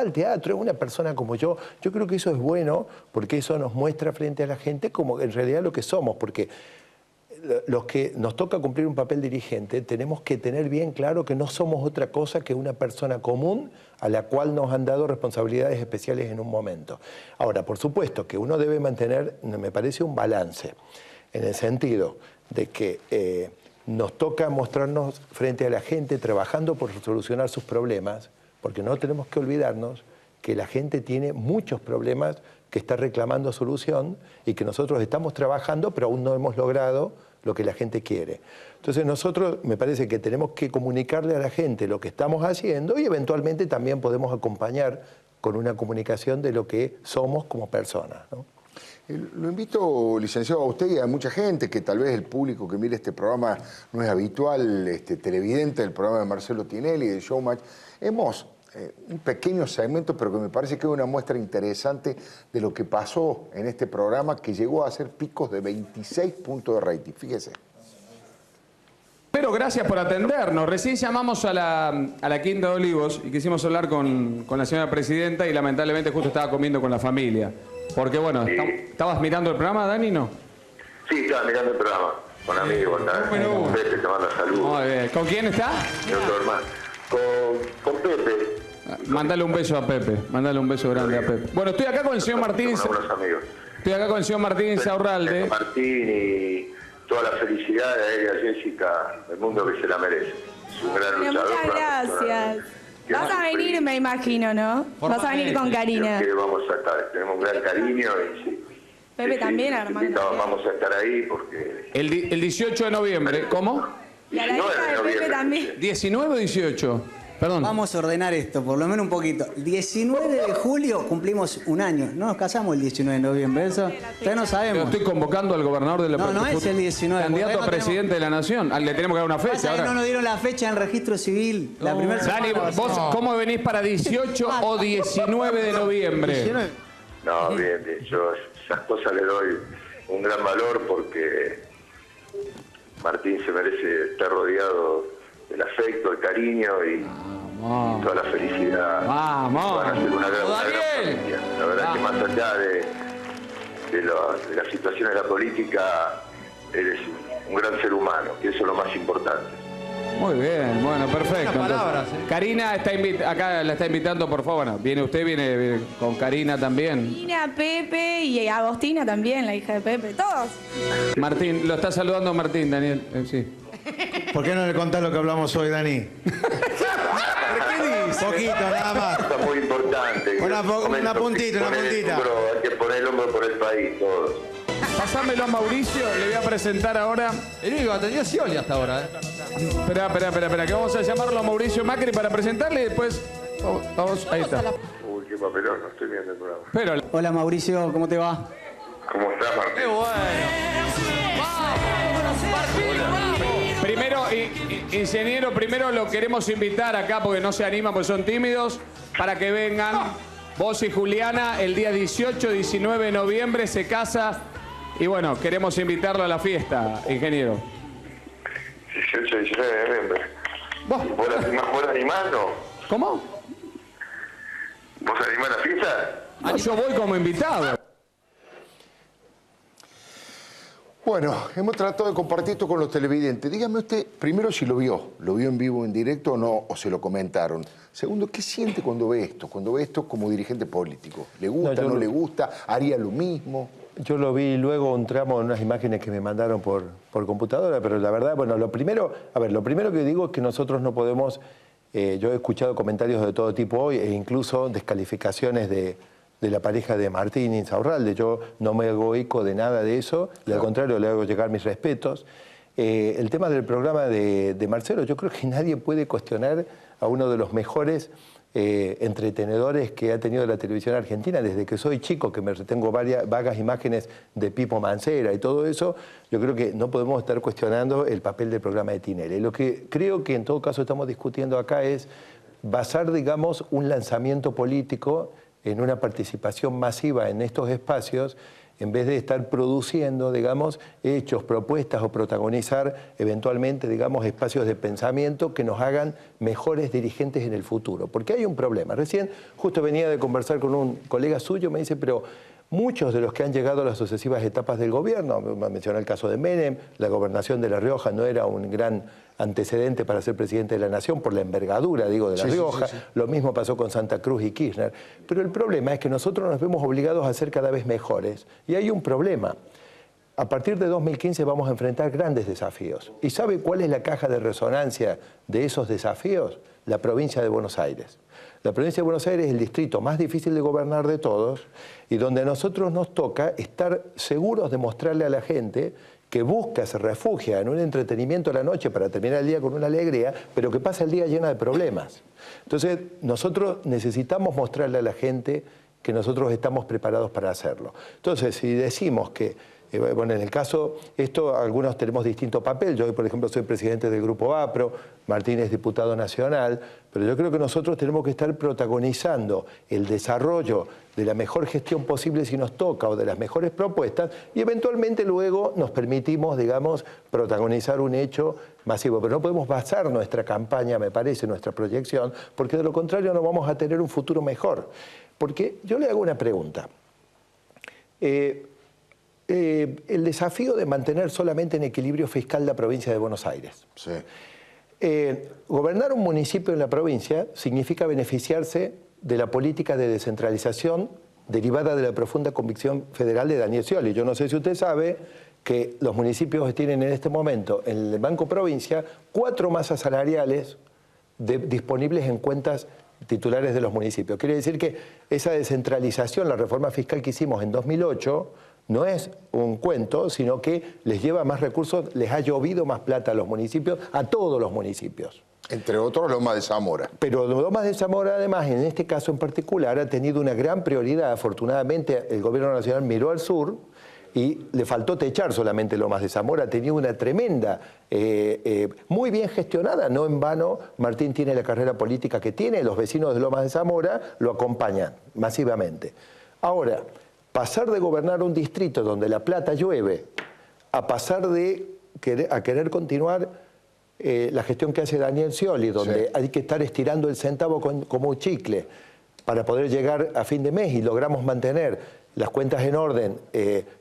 al teatro, es una persona como yo. Yo creo que eso es bueno, porque eso nos muestra frente a la gente como en realidad lo que somos, porque los que nos toca cumplir un papel dirigente tenemos que tener bien claro que no somos otra cosa que una persona común a la cual nos han dado responsabilidades especiales en un momento. Ahora, por supuesto que uno debe mantener, me parece, un balance, en el sentido de que nos toca mostrarnos frente a la gente trabajando por solucionar sus problemas, porque no tenemos que olvidarnos que la gente tiene muchos problemas que está reclamando solución y que nosotros estamos trabajando, pero aún no hemos logrado lo que la gente quiere. Entonces nosotros me parece que tenemos que comunicarle a la gente lo que estamos haciendo y eventualmente también podemos acompañar con una comunicación de lo que somos como personas, ¿no? Lo invito, licenciado, a usted y a mucha gente, que tal vez el público que mire este programa no es habitual, televidente del programa de Marcelo Tinelli, de Showmatch. Hemos un pequeño segmento, pero que me parece que es una muestra interesante de lo que pasó en este programa, que llegó a hacer picos de 26 puntos de rating. Fíjese. Pero gracias por atendernos. Recién llamamos a la Quinta de Olivos y quisimos hablar con la señora presidenta y lamentablemente justo estaba comiendo con la familia. Porque bueno, Sí. ¿estabas mirando el programa, Dani, no? Sí, estaba mirando el programa con amigos, Bueno. con Pepe, te manda saludos. Muy bien. ¿Con quién está? Y otro hermano. Con Pepe. Mándale un beso a Pepe, mándale un beso grande a Pepe. Bueno, estoy acá con el señor Martín. Con algunos amigos. Estoy acá con el señor Martín Insaurralde. Martín y toda la felicidad de ella, Jessica, el mundo que se la merece. Es un gran Bueno, luchador. muchas gracias. Vas a venir, me imagino, ¿no? Vas a venir con Karina. Que vamos a estar, tenemos un gran cariño y sí. Pepe Sí, también, sí, Armando. Vamos a estar ahí porque... El 18 de noviembre, ¿cómo? Y a la 19 hija de de Pepe noviembre. también. 19 o 18. Perdón. Vamos a ordenar esto, por lo menos un poquito. 19 de julio cumplimos un año. No nos casamos el 19 de noviembre, eso ya no Yo sabemos. estoy convocando al gobernador de la No, no es el 19, porque candidato a no presidente de la nación. Le tenemos que dar una fecha Pasa que ahora. no nos dieron la fecha en el registro civil. La primera Dani, semana ¿vos pasada. cómo venís para 18 o 19 de noviembre? 19. No, bien, bien. Yo a esas cosas le doy un gran valor porque Martín se merece estar rodeado del afecto, el cariño y toda la felicidad. Vamos. Van a ser una gran Daniel. familia. La verdad que más allá de la situación de la política, eres un gran ser humano, que eso es lo más importante. Muy bien, bueno, perfecto. palabras, Entonces, Karina está acá la está invitando, por favor. Bueno, viene usted, viene con Karina también. Karina, Pepe y Agostina también, la hija de Pepe. Todos. Martín, lo está saludando Martín, Daniel. Sí. ¿Por qué no le contás lo que hablamos hoy, Dani? Poquito, nada más. Está muy importante. Una puntita, una puntita. Hay que poner el hombro por el país, todos. Pasámelo a Mauricio, le voy a presentar ahora. El único que atendió Scioli hasta ahora, ¿eh? Espera, que vamos a llamarlo a Mauricio Macri para presentarle y después. Vamos, ahí está. Uy, qué papelón, no estoy viendo el programa. Pero, Hola Mauricio, ¿cómo te va? ¿Cómo estás, Martín? primero, ingeniero, primero lo queremos invitar acá porque no se animan, porque son tímidos, para que vengan. Vos y Juliana, el día 18, 19 de noviembre se casa. Y bueno, queremos invitarlo a la fiesta, ingeniero. 18, 19 de noviembre. ¿Vos? ¿Vos animás, no? ¿Cómo? ¿Vos animás la fiesta? No, yo voy como invitado. Bueno, hemos tratado de compartir esto con los televidentes. Dígame usted, primero, si lo vio en vivo, en directo o no, o se lo comentaron. Segundo, ¿qué siente cuando ve esto como dirigente político? ¿Le gusta, no le gusta? ¿Haría lo mismo? Yo lo vi luego un tramo en unas imágenes que me mandaron por computadora, pero la verdad, bueno, lo primero que digo es que nosotros no podemos, yo he escuchado comentarios de todo tipo hoy e incluso descalificaciones de la pareja de Martín Insaurralde. Yo no me hago eco de nada de eso, y al contrario le hago llegar mis respetos. El tema del programa de Marcelo, yo creo que nadie puede cuestionar a uno de los mejores entretenedores que ha tenido la televisión argentina desde que soy chico, que me tengo vagas imágenes de Pipo Mancera y todo eso. Yo creo que no podemos estar cuestionando el papel del programa de Tinelli. Lo que creo que en todo caso estamos discutiendo acá es basar, digamos, un lanzamiento político en una participación masiva en estos espacios en vez de estar produciendo, digamos, hechos, propuestas o protagonizar eventualmente, digamos, espacios de pensamiento que nos hagan mejores dirigentes en el futuro. Porque hay un problema. Recién justo venía de conversar con un colega suyo, me dice, pero muchos de los que han llegado a las sucesivas etapas del gobierno, mencionó el caso de Menem, la gobernación de La Rioja no era un gran antecedente para ser presidente de la Nación por la envergadura, digo, de La Rioja. Lo mismo pasó con Santa Cruz y Kirchner. Pero el problema es que nosotros nos vemos obligados a ser cada vez mejores. Y hay un problema. A partir de 2015 vamos a enfrentar grandes desafíos. ¿Y sabe cuál es la caja de resonancia de esos desafíos? La provincia de Buenos Aires. La provincia de Buenos Aires es el distrito más difícil de gobernar de todos y donde a nosotros nos toca estar seguros de mostrarle a la gente que busca, se refugia en un entretenimiento a la noche para terminar el día con una alegría, pero que pasa el día llena de problemas. Entonces, nosotros necesitamos mostrarle a la gente que nosotros estamos preparados para hacerlo. Entonces, si decimos que, bueno, en el caso, esto algunos tenemos distinto papel. Yo hoy, por ejemplo, soy presidente del Grupo APRO, Martín es diputado nacional, pero yo creo que nosotros tenemos que estar protagonizando el desarrollo de la mejor gestión posible si nos toca o de las mejores propuestas y eventualmente luego nos permitimos, digamos, protagonizar un hecho masivo. Pero no podemos basar nuestra campaña, me parece, nuestra proyección, porque de lo contrario no vamos a tener un futuro mejor. Porque yo le hago una pregunta. El desafío de mantener solamente en equilibrio fiscal la provincia de Buenos Aires. Sí. Gobernar un municipio en la provincia significa beneficiarse de la política de descentralización derivada de la profunda convicción federal de Daniel Scioli. Yo no sé si usted sabe que los municipios tienen en este momento en el Banco Provincia 4 masas salariales disponibles en cuentas titulares de los municipios. Quiere decir que esa descentralización, la reforma fiscal que hicimos en 2008, no es un cuento, sino que les lleva más recursos, les ha llovido más plata a los municipios, a todos los municipios. Entre otros, Lomas de Zamora. Pero Lomas de Zamora, además, en este caso en particular, ha tenido una gran prioridad. Afortunadamente, el gobierno nacional miró al sur y le faltó techar solamente Lomas de Zamora. Ha tenido una tremenda, muy bien gestionada. No en vano, Martín tiene la carrera política que tiene, los vecinos de Lomas de Zamora lo acompañan masivamente. Ahora, pasar de gobernar un distrito donde la plata llueve a pasar de querer continuar la gestión que hace Daniel Scioli, donde hay que estar estirando el centavo como un chicle para poder llegar a fin de mes y logramos mantener las cuentas en orden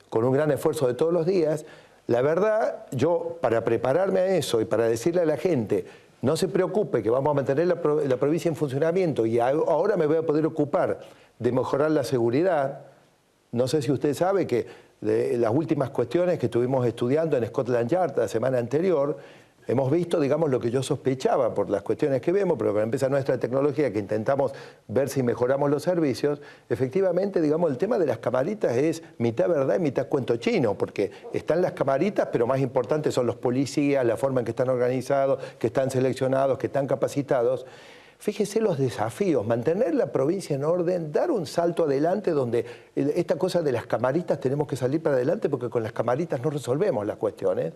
con un gran esfuerzo de todos los días. La verdad, yo para prepararme a eso y para decirle a la gente, no se preocupe que vamos a mantener la provincia en funcionamiento y ahora me voy a poder ocupar de mejorar la seguridad. No sé si usted sabe que de las últimas cuestiones que estuvimos estudiando en Scotland Yard la semana anterior, hemos visto, digamos, lo que yo sospechaba por las cuestiones que vemos, pero para empezar nuestra tecnología, que intentamos ver si mejoramos los servicios, efectivamente, digamos, el tema de las camaritas es mitad verdad y mitad cuento chino, porque están las camaritas, pero más importantes son los policías, la forma en que están organizados, que están seleccionados, que están capacitados. Fíjese los desafíos, mantener la provincia en orden, dar un salto adelante donde esta cosa de las camaritas tenemos que salir para adelante porque con las camaritas no resolvemos las cuestiones.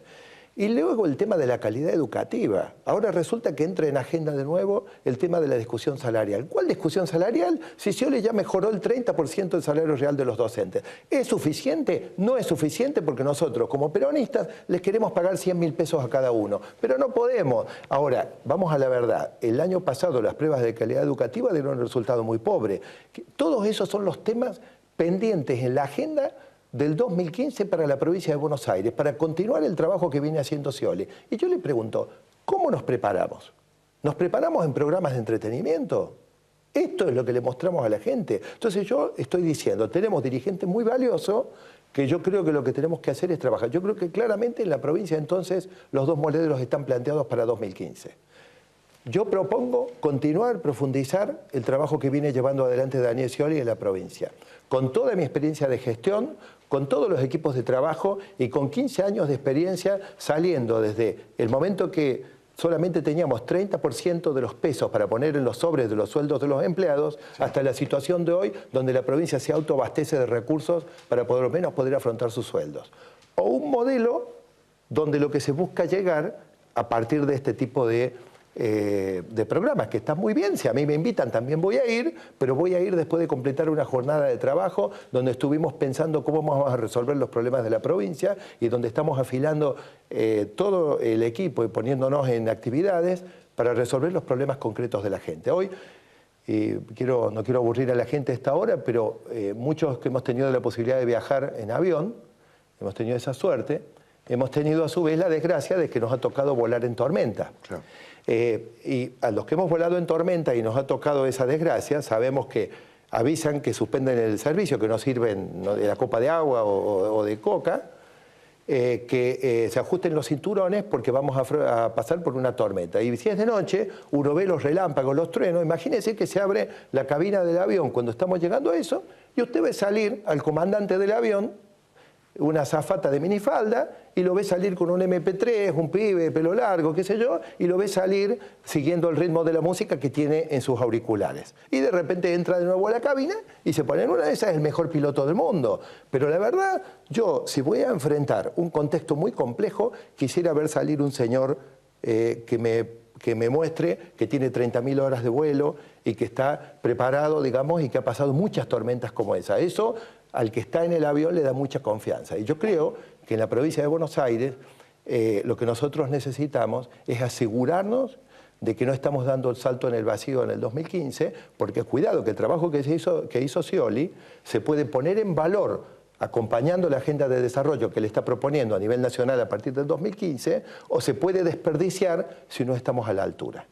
Y luego el tema de la calidad educativa. Ahora resulta que entra en agenda de nuevo el tema de la discusión salarial. ¿Cuál discusión salarial? Si Scioli ya mejoró el 30% del salario real de los docentes. ¿Es suficiente? No es suficiente porque nosotros, como peronistas, les queremos pagar 100.000 pesos a cada uno. Pero no podemos. Ahora, vamos a la verdad. El año pasado las pruebas de calidad educativa dieron un resultado muy pobre. Todos esos son los temas pendientes en la agenda del 2015 para la provincia de Buenos Aires, para continuar el trabajo que viene haciendo Scioli. Y yo le pregunto, ¿cómo nos preparamos? ¿Nos preparamos en programas de entretenimiento? Esto es lo que le mostramos a la gente. Entonces yo estoy diciendo, tenemos dirigentes muy valiosos que yo creo que lo que tenemos que hacer es trabajar. Yo creo que claramente en la provincia entonces los dos modelos están planteados para 2015. Yo propongo continuar, profundizar el trabajo que viene llevando adelante Daniel Scioli en la provincia, con toda mi experiencia de gestión, con todos los equipos de trabajo y con 15 años de experiencia saliendo desde el momento que solamente teníamos 30% de los pesos para poner en los sobres de los sueldos de los empleados, hasta la situación de hoy donde la provincia se autoabastece de recursos para por lo menos poder afrontar sus sueldos. O un modelo donde lo que se busca llegar a partir de este tipo de de programas, que está muy bien. Si a mí me invitan también voy a ir, pero voy a ir después de completar una jornada de trabajo donde estuvimos pensando cómo vamos a resolver los problemas de la provincia y donde estamos afilando todo el equipo y poniéndonos en actividades para resolver los problemas concretos de la gente. Hoy, no quiero aburrir a la gente a esta hora, pero muchos que hemos tenido la posibilidad de viajar en avión, hemos tenido esa suerte, hemos tenido a su vez la desgracia de que nos ha tocado volar en tormenta. Claro. Y a los que hemos volado en tormenta y nos ha tocado esa desgracia, sabemos que avisan que suspenden el servicio, que no sirven de la copa de agua o de coca, que se ajusten los cinturones porque vamos a pasar por una tormenta. Y si es de noche, uno ve los relámpagos, los truenos, imagínese que se abre la cabina del avión cuando estamos llegando a eso y usted ve salir al comandante del avión, una azafata de minifalda, y lo ve salir con un MP3, un pibe de pelo largo, qué sé yo, y lo ve salir siguiendo el ritmo de la música que tiene en sus auriculares. Y de repente entra de nuevo a la cabina y se pone en una de esas, es el mejor piloto del mundo. Pero la verdad, yo, si voy a enfrentar un contexto muy complejo, quisiera ver salir un señor que me muestre que tiene 30.000 horas de vuelo y que está preparado, digamos, y que ha pasado muchas tormentas como esa. Eso al que está en el avión le da mucha confianza. Y yo creo que en la provincia de Buenos Aires lo que nosotros necesitamos es asegurarnos de que no estamos dando el salto en el vacío en el 2015, porque cuidado, que el trabajo que hizo Scioli se puede poner en valor acompañando la agenda de desarrollo que le está proponiendo a nivel nacional a partir del 2015, o se puede desperdiciar si no estamos a la altura.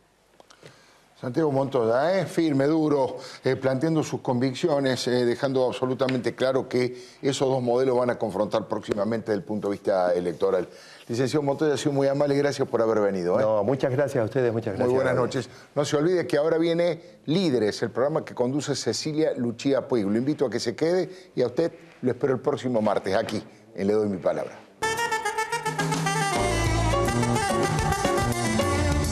Santiago Montoya, firme, duro, planteando sus convicciones, dejando absolutamente claro que esos dos modelos van a confrontar próximamente desde el punto de vista electoral. Licenciado Montoya, ha sido muy amable, gracias por haber venido. No, muchas gracias a ustedes, muchas gracias. Muy buenas noches. No se olvide que ahora viene Líderes, el programa que conduce Cecilia Lucía Puig. Lo invito a que se quede y a usted lo espero el próximo martes aquí, en Le Doy Mi Palabra.